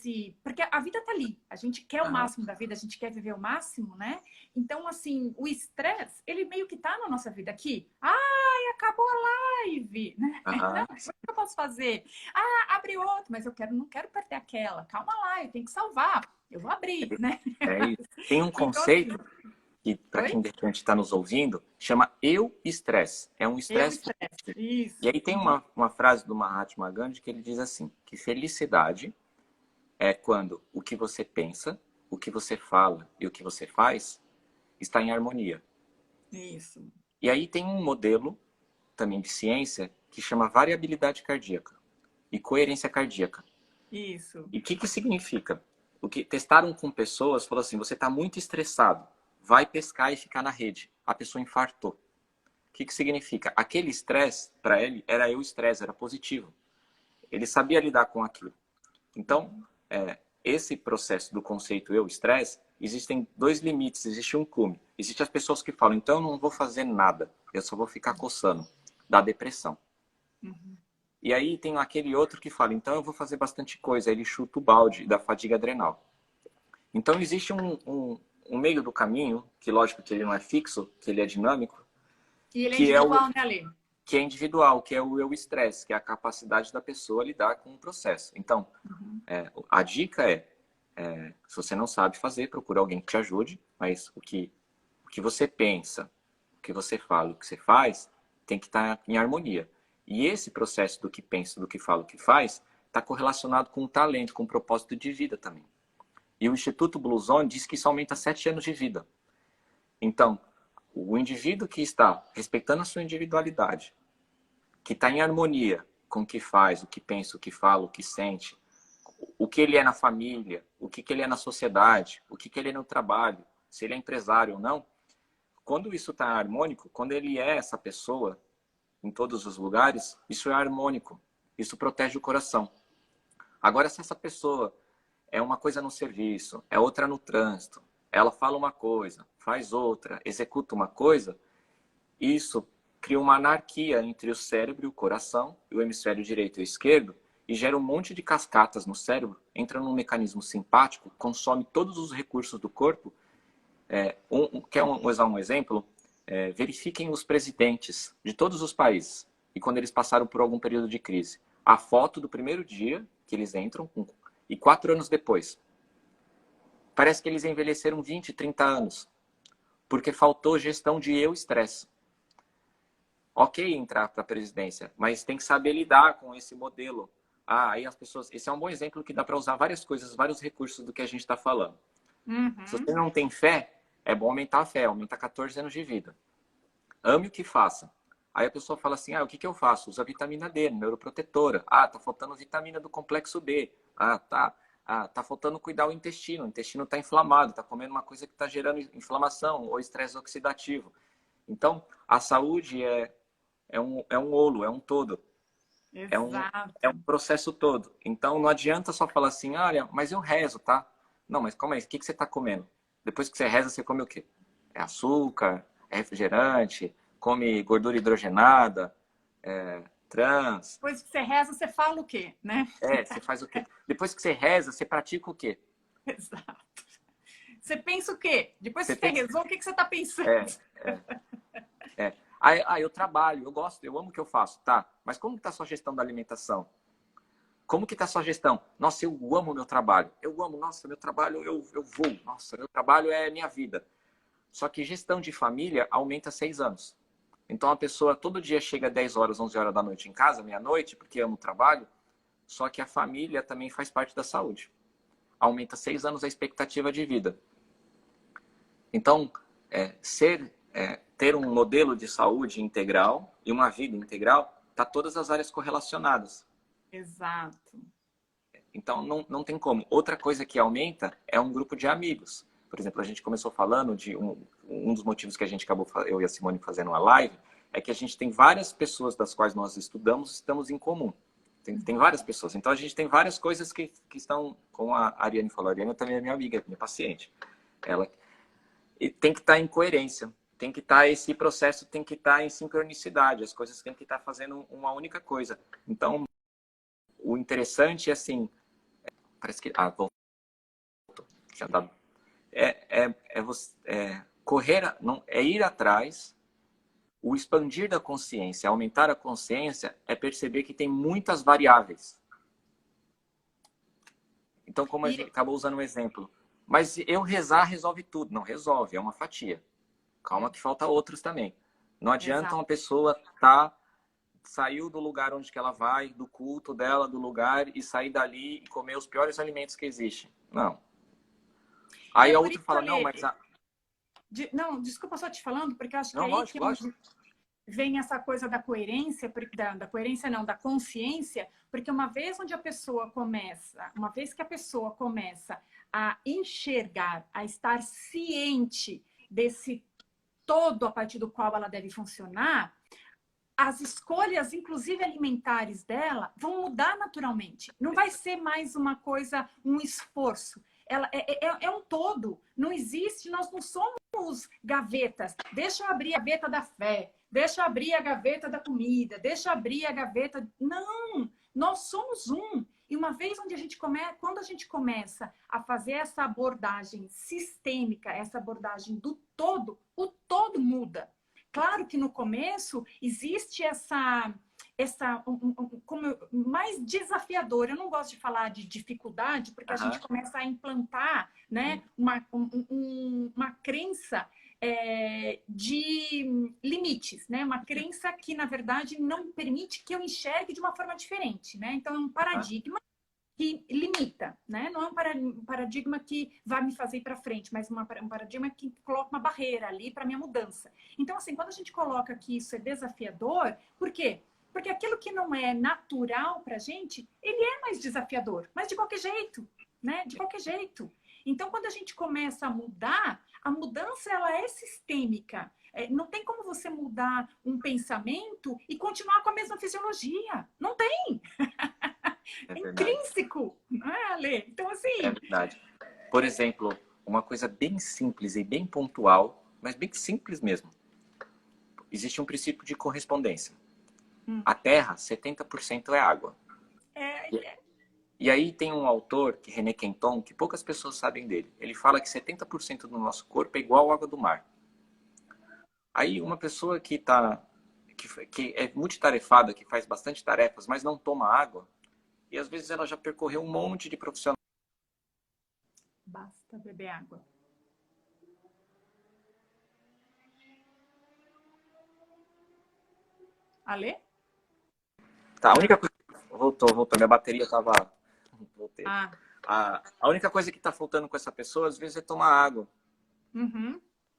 e porque a vida tá ali, a gente quer o aham, máximo da vida, a gente quer viver o máximo, né? Então, assim, o estresse, ele meio que tá na nossa vida aqui. Ai, acabou a live, né? aham. O que eu posso fazer? Ah, abre outro, mas não quero perder aquela. Calma lá, eu tenho que salvar. Eu vou abrir, né? É isso. Tem um Então, assim, conceito que, para oi? quem de repente está nos ouvindo, chama eu-estresse. É um Eu estresse estresse. positivo. E Isso. aí tem Uhum. uma frase do Mahatma Gandhi que ele diz assim, que felicidade é quando o que você pensa, o que você fala e o que você faz está em harmonia. Isso. E aí tem um modelo também de ciência que chama variabilidade cardíaca e coerência cardíaca. Isso. E o que significa? O que testaram com pessoas, falou assim, você está muito estressado, vai pescar e ficar na rede. A pessoa infartou. O que significa? Aquele estresse, para ele, era eu estresse, era positivo. Ele sabia lidar com aquilo. Então, esse processo do conceito eu estresse, existem dois limites, existe um cume. Existem as pessoas que falam, então eu não vou fazer nada, eu só vou ficar coçando, da depressão. Uhum. E aí tem aquele outro que fala, então eu vou fazer bastante coisa, aí ele chuta o balde da fadiga adrenal. Então existe um meio do caminho, que lógico que ele não é fixo, que ele é dinâmico, E ele é que é o individual, né, Ale? que é individual, que é o eu estresse, que é a capacidade da pessoa lidar com o processo. Então, Uhum. a dica se você não sabe fazer, procura alguém que te ajude, mas o que você pensa, o que você fala, o que você faz, tem que estar em harmonia. E esse processo do que pensa, do que fala, o que faz, está correlacionado com o talento, com o propósito de vida também. E o Instituto Blue Zone diz que isso aumenta 7 anos de vida. Então, o indivíduo que está respeitando a sua individualidade, que está em harmonia com o que faz, o que pensa, o que fala, o que sente, o que ele é na família, o que ele é na sociedade, o que ele é no trabalho, se ele é empresário ou não, quando isso está harmônico, quando ele é essa pessoa em todos os lugares, isso é harmônico, isso protege o coração. Agora, se essa pessoa é uma coisa no serviço, é outra no trânsito, ela fala uma coisa, faz outra, executa uma coisa, isso cria uma anarquia entre o cérebro e o coração, e o hemisfério direito e o esquerdo, e gera um monte de cascatas no cérebro, entra num mecanismo simpático, consome todos os recursos do corpo. Quer usar um exemplo? Verifiquem os presidentes de todos os países, e quando eles passaram por algum período de crise. A foto do primeiro dia que eles entram, e 4 anos depois. Parece que eles envelheceram 20, 30 anos, porque faltou gestão de eu-estresse. Ok entrar para a presidência, mas tem que saber lidar com esse modelo. Aí as pessoas. Esse é um bom exemplo que dá para usar várias coisas, vários recursos do que a gente está falando. Se Uhum. você não tem fé, é bom aumentar a fé, aumentar 14 anos de vida. Ame o que faça. Aí a pessoa fala assim: o que eu faço? Usa vitamina D, neuroprotetora. Tá faltando vitamina do complexo B. Tá faltando cuidar o intestino está inflamado, tá comendo uma coisa que está gerando inflamação ou estresse oxidativo. Então, a saúde é um olo, é um todo. É um, é Exato. um processo todo. Então, não adianta só falar assim, olha, mas eu rezo, tá? Não, mas calma aí, o que você está comendo? Depois que você reza, você come o quê? É açúcar, é refrigerante, come gordura hidrogenada, trans. Depois que você reza, você fala o quê, né? Você faz o quê? Depois que você reza, você pratica o quê? Exato. Você pensa o quê? Depois Você que você tem que... rezou, o que você está pensando? É, eu trabalho, eu gosto, eu amo o que eu faço, tá? Mas como está a sua gestão da alimentação? Como que está a sua gestão? Nossa, eu amo o meu trabalho. Eu amo, nossa, meu trabalho, eu vou. Nossa, meu trabalho é minha vida. Só que gestão de família aumenta 6 anos. Então a pessoa todo dia chega 10 horas, 11 horas da noite em casa, meia-noite, porque ama o trabalho. Só que a família também faz parte da saúde. Aumenta 6 anos a expectativa de vida. Então, ter um modelo de saúde integral e uma vida integral tá todas as áreas correlacionadas. Exato. Então, não tem como. Outra coisa que aumenta é um grupo de amigos. Por exemplo, a gente começou falando de um dos motivos que a gente acabou, eu e a Simone, fazendo uma live, é que a gente tem várias pessoas das quais nós estamos em comum. Tem várias pessoas. Então, a gente tem várias coisas que estão, como a Ariane falou, a Ariane também é minha amiga, minha paciente. Ela e tem que estar em coerência. Tem que estar, esse processo tem que estar em sincronicidade. As coisas têm que estar fazendo uma única coisa. Então, o interessante é assim, parece que... Ah, voltou. Já tá. Correr, não, é ir atrás. O expandir da consciência, aumentar a consciência, é perceber que tem muitas variáveis. Então, como a gente acabou usando um exemplo, mas eu rezar resolve tudo. Não resolve, é uma fatia. Calma que falta outros também. Não adianta uma pessoa saiu do lugar onde que ela vai, do culto dela, do lugar, e sair dali e comer os piores alimentos que existem. Não. Aí a outra fala, não, mas... Não, desculpa só te falando, porque eu acho que não, aí lógico, lógico. Vem essa coisa da coerência, da coerência não, da consciência, porque uma vez que a pessoa começa a enxergar, a estar ciente desse todo a partir do qual ela deve funcionar, as escolhas, inclusive alimentares dela, vão mudar naturalmente. Não vai ser mais uma coisa, um esforço. Ela é um todo. Não existe, nós não somos gavetas. Deixa eu abrir a gaveta da fé. Deixa eu abrir a gaveta da comida. Deixa eu abrir a gaveta... Não! Nós somos um. E uma vez quando a gente começa a fazer essa abordagem sistêmica, essa abordagem do todo, o todo muda. Claro que no começo existe como mais desafiador. Eu não gosto de falar de dificuldade, porque a gente começa a implantar, né, uma crença de limites, né? Uma crença que, na verdade, não permite que eu enxergue de uma forma diferente, né? Então, é um paradigma que limita, né? Não é um paradigma que vai me fazer ir para frente, mas um paradigma que coloca uma barreira ali para minha mudança. Então, assim, quando a gente coloca que isso é desafiador, por quê? Porque aquilo que não é natural para a gente, ele é mais desafiador, mas de qualquer jeito, né? De qualquer jeito. Então, quando a gente começa a mudar, a mudança ela é sistêmica. Não tem como você mudar um pensamento e continuar com a mesma fisiologia. Não tem. É intrínseco, não é, Ale? Então, assim... É verdade. Por exemplo, uma coisa bem simples e bem pontual, mas bem simples mesmo. Existe um princípio de correspondência. A Terra, 70% é água. E aí tem um autor, que René Quinton, que poucas pessoas sabem dele. Ele fala que 70% do nosso corpo é igual à água do mar. Aí uma pessoa que é multitarefada, que faz bastante tarefas, mas não toma água, e às vezes ela já percorreu um monte de profissionais. Basta beber água. Ale? Tá, a única coisa... Voltou. Minha bateria estava... Voltei. A única coisa que está faltando com essa pessoa, às vezes, é tomar água.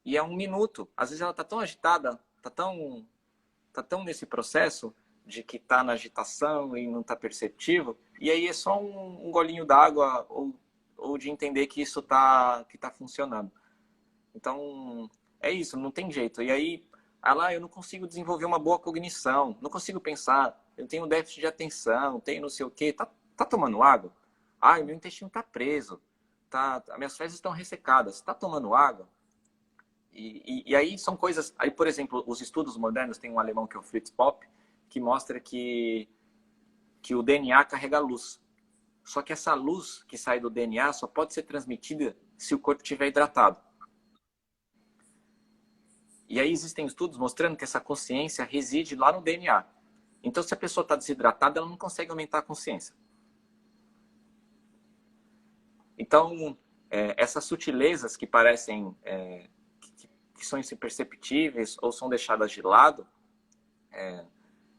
E é 1 minuto. Às vezes ela está tão agitada, tá tão nesse processo de que está na agitação e não está perceptivo. E aí é só um golinho d'água ou de entender que isso que tá funcionando. Então, é isso, não tem jeito. E aí, eu não consigo desenvolver uma boa cognição, não consigo pensar, eu tenho déficit de atenção, tenho não sei o quê. Tá tomando água? Meu intestino tá preso, as minhas fezes estão ressecadas. Tá tomando água? E aí são coisas... Aí, por exemplo, os estudos modernos, tem um alemão que é o Fritz Popp, que mostra que o DNA carrega luz. Só que essa luz que sai do DNA só pode ser transmitida se o corpo estiver hidratado. E aí existem estudos mostrando que essa consciência reside lá no DNA. Então, se a pessoa está desidratada, ela não consegue aumentar a consciência. Então, essas sutilezas que parecem... que são imperceptíveis ou são deixadas de lado,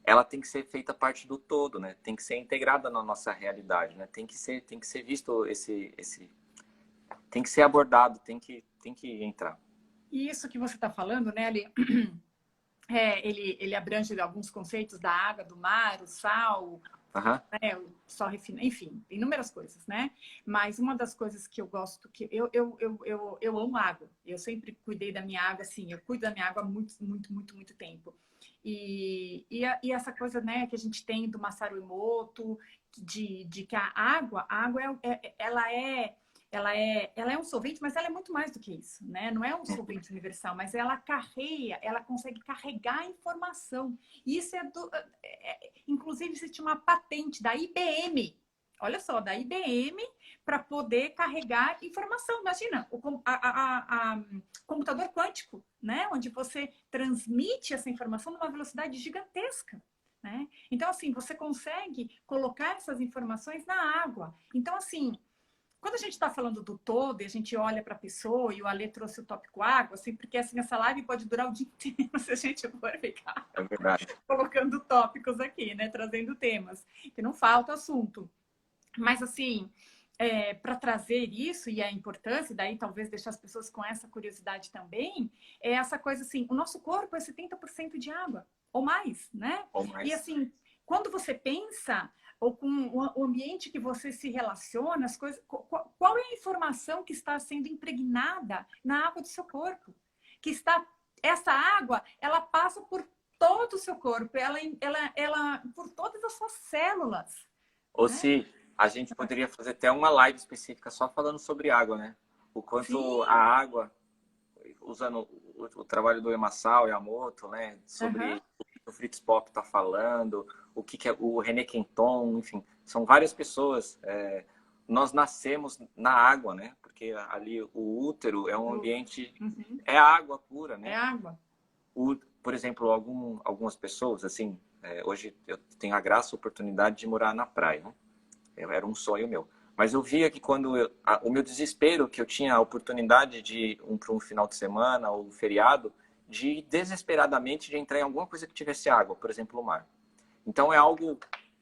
ela tem que ser feita parte do todo, né? Tem que ser integrada na nossa realidade, né? Tem que ser visto tem que ser abordado, tem que entrar. E isso que você está falando, né, Ali? ele abrange alguns conceitos da água, do mar, o sal, Aham. o sal refinado, enfim, inúmeras coisas, né? Mas uma das coisas que eu gosto, que eu amo água. Eu sempre cuidei da minha água, assim, eu cuido da minha água há muito, muito, muito, muito tempo. E essa coisa, né, que a gente tem do Masaru Emoto, de que a água ela é um solvente, mas ela é muito mais do que isso, né? Não é um solvente universal, mas ela consegue carregar informação. E isso inclusive, existe uma patente da IBM, olha só, da IBM, para poder carregar informação. Imagina, o computador quântico, né? Onde você transmite essa informação numa velocidade gigantesca. Né? Então, assim, você consegue colocar essas informações na água. Então, assim, quando a gente está falando do todo e a gente olha para a pessoa, e o Ale trouxe o tópico água, assim, porque assim, essa live pode durar o dia inteiro se a gente for ficar É verdade. colocando tópicos aqui, né? Trazendo temas, que não falta assunto. Mas assim, para trazer isso e a importância, e daí talvez deixar as pessoas com essa curiosidade também, é essa coisa assim, o nosso corpo é 70% de água, ou mais, né? Ou E mais. assim, quando você pensa, ou com o ambiente que você se relaciona, as coisas, qual é a informação que está sendo impregnada na água do seu corpo? Que está, essa água, ela passa por todo o seu corpo, ela por todas as suas células, Ou né? se a gente poderia fazer até uma live específica só falando sobre água, né? O quanto a Sim, água, usando o trabalho do Emasao Yamoto, né? aham. Sobre o que o Fritz Pop está falando, o que é o René Quinton, enfim, são várias pessoas. Nós nascemos na água, né? Porque ali o útero é um ambiente, Uhum. é água pura, É né? água. Por exemplo, algumas pessoas, assim, hoje eu tenho a graça, a oportunidade de morar na praia, né? Era um sonho meu. Mas eu via que quando o meu desespero, que eu tinha a oportunidade de ir para um final de semana ou um feriado, de desesperadamente de entrar em alguma coisa que tivesse água, por exemplo, o mar. Então é algo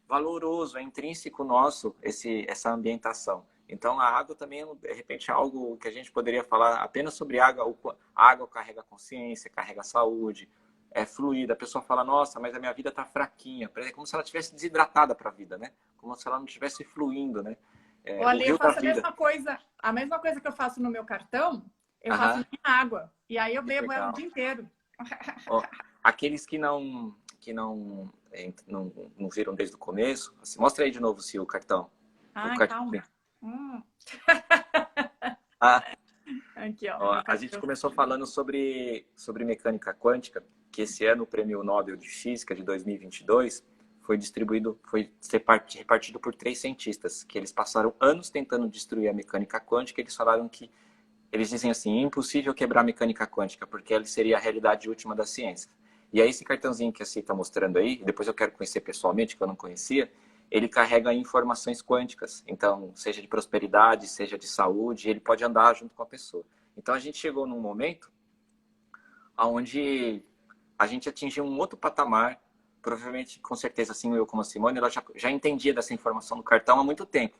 valoroso, é intrínseco nosso essa ambientação. Então a água também, de repente, é algo que a gente poderia falar apenas sobre água. A água carrega consciência, carrega saúde, é fluida. A pessoa fala, nossa, mas a minha vida está fraquinha. É como se ela estivesse desidratada para a vida, né? Como se ela não estivesse fluindo, né? O Olha, eu rio da faço vida. a mesma coisa que eu faço no meu cartão, eu faço Aham, na minha água. E aí eu que bebo ela o legal. dia inteiro. Ó, aqueles que não viram desde o começo, assim, mostra aí de novo se o cartão. O Ai, cartão. calma. Hum. Ah, Aqui, ó, ó, meu a gente cartão. começou falando sobre mecânica quântica, que esse ano o Prêmio Nobel de Física de 2022 foi repartido por 3 cientistas, que eles passaram anos tentando destruir a mecânica quântica, e eles falaram que, eles dizem assim, é impossível quebrar a mecânica quântica, porque ela seria a realidade última da ciência. E aí esse cartãozinho que a Cia está mostrando aí, depois eu quero conhecer pessoalmente, que eu não conhecia, ele carrega informações quânticas. Então, seja de prosperidade, seja de saúde, ele pode andar junto com a pessoa. Então, a gente chegou num momento onde a gente atingiu um outro patamar. Provavelmente, com certeza, assim, eu como a Simone, ela já entendia dessa informação do cartão há muito tempo.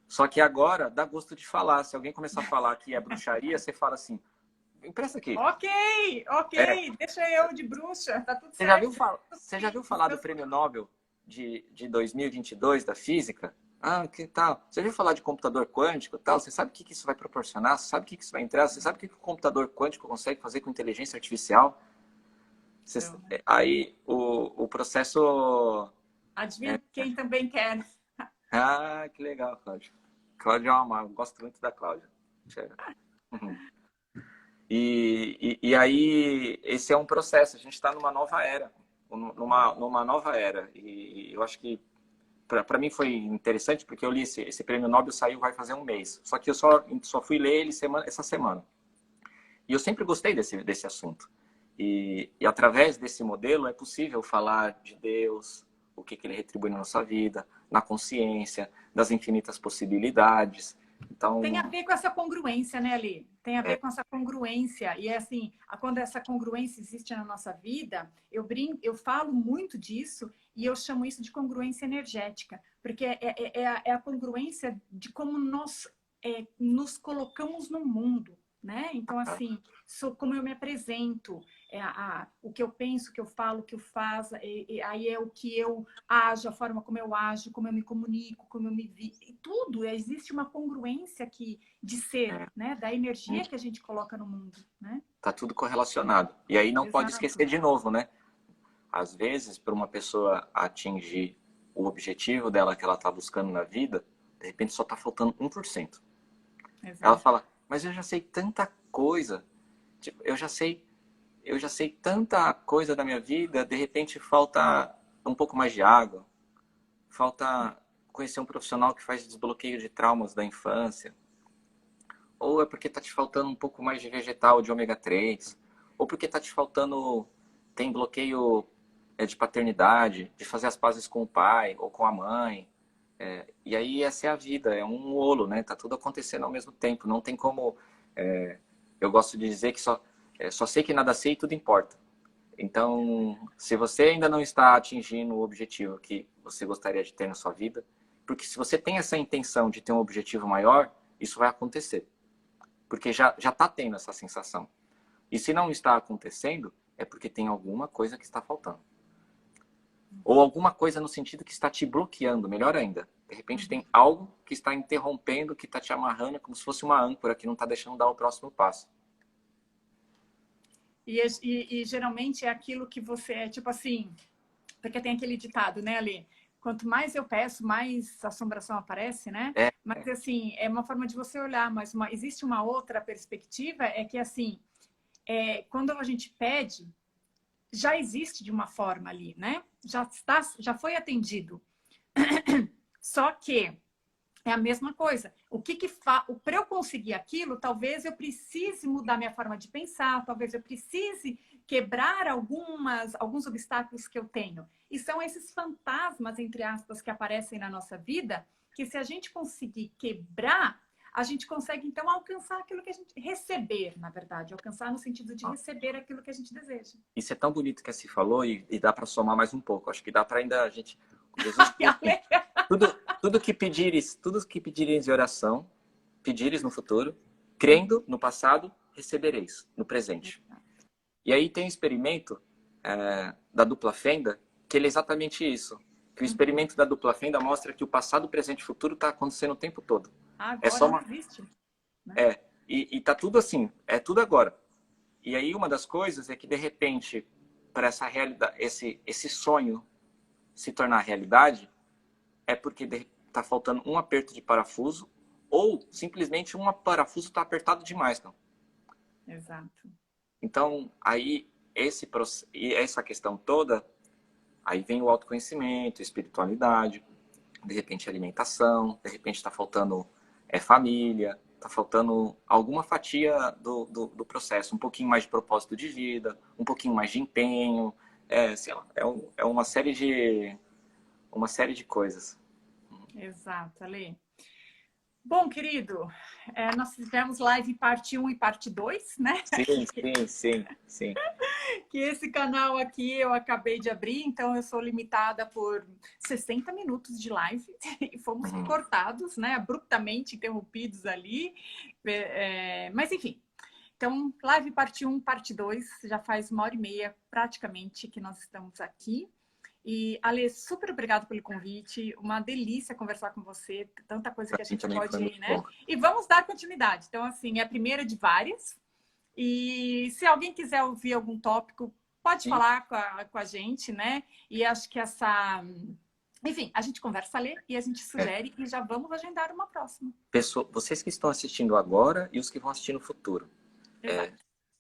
Só que agora dá gosto de falar. Se alguém começar a falar que é bruxaria, você fala assim, empresta aqui. Ok, É, ok. Deixa eu de bruxa. Tá tudo Você já viu, certo. você já viu falar do prêmio Nobel de 2022 da física? Ah, que tal? Você já viu falar de computador quântico e tal? Você sabe o que isso vai proporcionar? Você sabe o que isso vai entrar? Você sabe o que o computador quântico consegue fazer com inteligência artificial? Então, Aí o processo... adivinha quem também quer. Ah, que legal, Cláudio. Cláudio é uma... Eu gosto muito da Cláudia. Uhum. E aí, esse é um processo. A gente está numa nova era. Numa nova era. E eu acho que para mim foi interessante porque eu li esse prêmio Nobel, saiu vai fazer um mês. Só que eu só fui ler ele essa semana. E eu sempre gostei desse assunto. E através desse modelo é possível falar de Deus, o que ele retribui na nossa vida, na consciência, das infinitas possibilidades. Tem a Então, ver com essa congruência, né, Ali? Tem a ver com essa congruência. E é assim, quando essa congruência existe na nossa vida, eu falo muito disso e eu chamo isso de congruência energética, porque é a congruência de como nós nos colocamos no mundo. né? Então, assim, como eu me apresento, o que eu penso, o que eu falo, o que eu faço, aí é o que eu ajo, a forma como eu ajo, como eu me comunico, como eu me vi, tudo, existe uma congruência aqui de ser, né? Da energia que a gente coloca no mundo, né? Tá tudo correlacionado. E aí não pode Exato. esquecer de novo, né? Às vezes, para uma pessoa atingir o objetivo dela que ela está buscando na vida, de repente só está faltando 1%. Ela Exato. fala, mas eu já sei tanta coisa, tipo, eu já sei tanta coisa da minha vida, de repente falta um pouco mais de água, falta conhecer um profissional que faz desbloqueio de traumas da infância, ou é porque está te faltando um pouco mais de vegetal, de ômega 3, ou porque está te faltando, tem bloqueio de paternidade, de fazer as pazes com o pai ou com a mãe. E aí essa é a vida, é um olo, né? Tá tudo acontecendo ao mesmo tempo. Não tem como... eu gosto de dizer que só sei que nada sei e tudo importa. Então, se você ainda não está atingindo o objetivo que você gostaria de ter na sua vida, porque se você tem essa intenção de ter um objetivo maior, isso vai acontecer. Porque já está tendo essa sensação. E se não está acontecendo, é porque tem alguma coisa que está faltando. Ou alguma coisa no sentido que está te bloqueando, melhor ainda. De repente tem algo que está interrompendo, que está te amarrando, como se fosse uma âncora que não está deixando dar o próximo passo. E geralmente é aquilo que você é, tipo assim, porque tem aquele ditado, né, Ali? Quanto mais eu peço, mais assombração aparece, né? Mas, assim, é uma forma de você olhar, mas existe uma outra perspectiva, é que, assim, quando a gente pede, já existe de uma forma ali, né? Já foi atendido. Só que é a mesma coisa. Para eu conseguir aquilo, talvez eu precise mudar minha forma de pensar, talvez eu precise quebrar alguns obstáculos que eu tenho. E são esses fantasmas, entre aspas, que aparecem na nossa vida, que se a gente conseguir quebrar, a gente consegue, então, alcançar aquilo que a gente... Receber, na verdade. Alcançar no sentido de receber aquilo que a gente deseja. Isso é tão bonito que se falou e dá para somar mais um pouco. Acho que dá para ainda a gente... Jesus tudo que pedires de oração, pedires no futuro, crendo no passado, recebereis no presente. E aí tem um experimento da dupla fenda, que ele é exatamente isso. Que o experimento da dupla fenda mostra que o passado, presente e futuro está acontecendo o tempo todo. Agora não existe. Né? E tá tudo assim, é tudo agora. E aí uma das coisas é que, de repente, para essa realidade, esse sonho se tornar realidade, é porque está faltando um aperto de parafuso ou simplesmente um parafuso está apertado demais. Não? Exato. Então, aí, essa questão toda, aí vem o autoconhecimento, espiritualidade, de repente alimentação, de repente está faltando família, está faltando alguma fatia do processo, um pouquinho mais de propósito de vida, um pouquinho mais de empenho, sei lá, uma série de coisas. Exato, Ale. Bom, querido, nós tivemos live parte 1 e parte 2, né? Sim. Que esse canal aqui eu acabei de abrir, então eu sou limitada por 60 minutos de live e fomos cortados, né? Abruptamente interrompidos ali. Mas, enfim. Então, live parte 1, parte 2, já faz 1h30 praticamente que nós estamos aqui. E, Ale, super obrigado pelo convite. Uma delícia conversar com você. Tanta coisa que a gente pode, né? E vamos dar continuidade. Então, assim, é a primeira de várias. E se alguém quiser ouvir algum tópico, pode falar com a gente, né? E acho que enfim, a gente conversa, Ale, e a gente sugere e já vamos agendar uma próxima. Vocês que estão assistindo agora e os que vão assistir no futuro.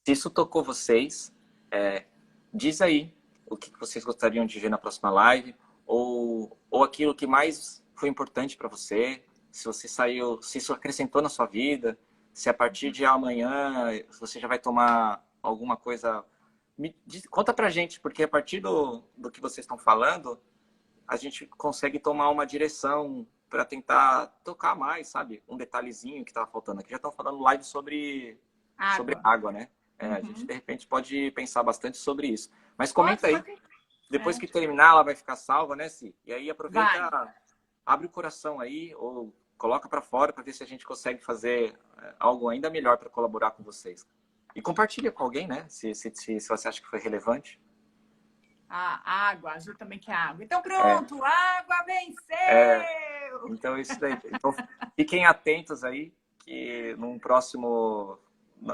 Se isso tocou vocês, diz aí o que vocês gostariam de ver na próxima live, ou aquilo que mais foi importante para você, se isso acrescentou na sua vida, se a partir de amanhã você já vai tomar alguma coisa. Conta pra gente, porque a partir do que vocês estão falando, a gente consegue tomar uma direção para tentar tocar mais, sabe? Um detalhezinho que estava faltando aqui. Já estão falando live sobre água, né? A gente, de repente, pode pensar bastante sobre isso. Mas comenta aí. Depois que terminar, ela vai ficar salva, né, Si? E aí aproveita, abre o coração aí, ou Coloca para fora para ver se a gente consegue fazer algo ainda melhor para colaborar com vocês. E compartilha com alguém, né? Se você acha que foi relevante. A água, a Ju também quer água. Então pronto, água venceu! Então isso daí. Então, fiquem atentos aí, que num próximo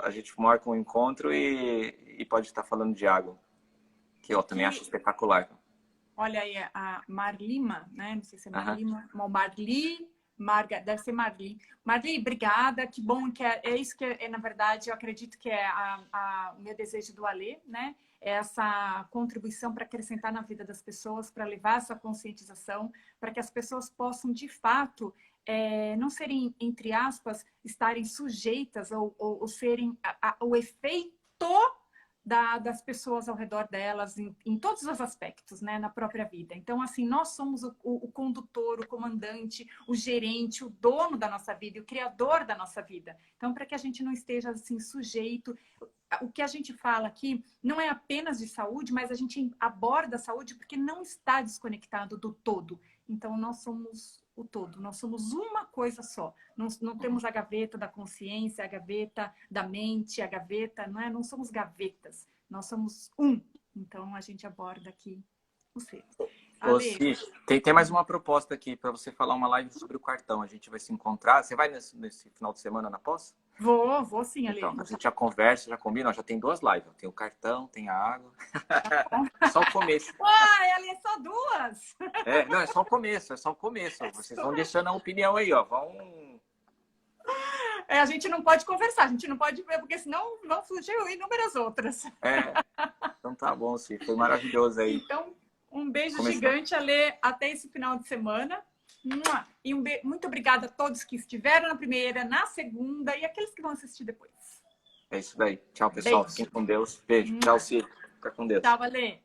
a gente marca um encontro e pode estar falando de água, que eu também acho espetacular. Olha aí, a Marlima, né? Não sei se é Marlima, Marli, deve ser Marli. Marli, obrigada, que bom que é isso que na verdade, eu acredito que é o meu desejo do Alê, né? Essa contribuição para acrescentar na vida das pessoas, para levar essa conscientização, para que as pessoas possam, de fato, não serem, entre aspas, estarem sujeitas ou serem o efeito das pessoas ao redor delas, em todos os aspectos, né, na própria vida. Então, assim, nós somos o condutor, o comandante, o gerente, o dono da nossa vida e o criador da nossa vida. Então, para que a gente não esteja, assim, sujeito... O que a gente fala aqui não é apenas de saúde, mas a gente aborda a saúde porque não está desconectado do todo. Então, nós somos o todo, nós somos uma coisa só. Não temos a gaveta da consciência, a gaveta da mente, a gaveta, não somos gavetas, nós somos um. Então, a gente aborda aqui o ser. Ô, Cis, tem mais uma proposta aqui para você falar uma live sobre o cartão. A gente vai se encontrar. Você vai nesse final de semana na pós? Vou sim, Ale. Então, a gente já conversa, já combina. Ó, já tem 2 lives. Tem o cartão, tem a água. Só o começo. Uai, Ale, é só 2? Não, é só o começo, é só o começo. Vocês vão deixando a opinião aí, ó. A gente não pode conversar, a gente não pode ver, porque senão vão surgir inúmeras outras. Então tá bom, Cis. Foi maravilhoso aí. Então, um beijo gigante, Ale, até esse final de semana. E muito obrigada a todos que estiveram na primeira, na segunda e aqueles que vão assistir depois. É isso daí. Tchau, pessoal. Fiquem com Deus. Beijo. Tchau, Ciro. Fica com Deus. Tchau, Ale.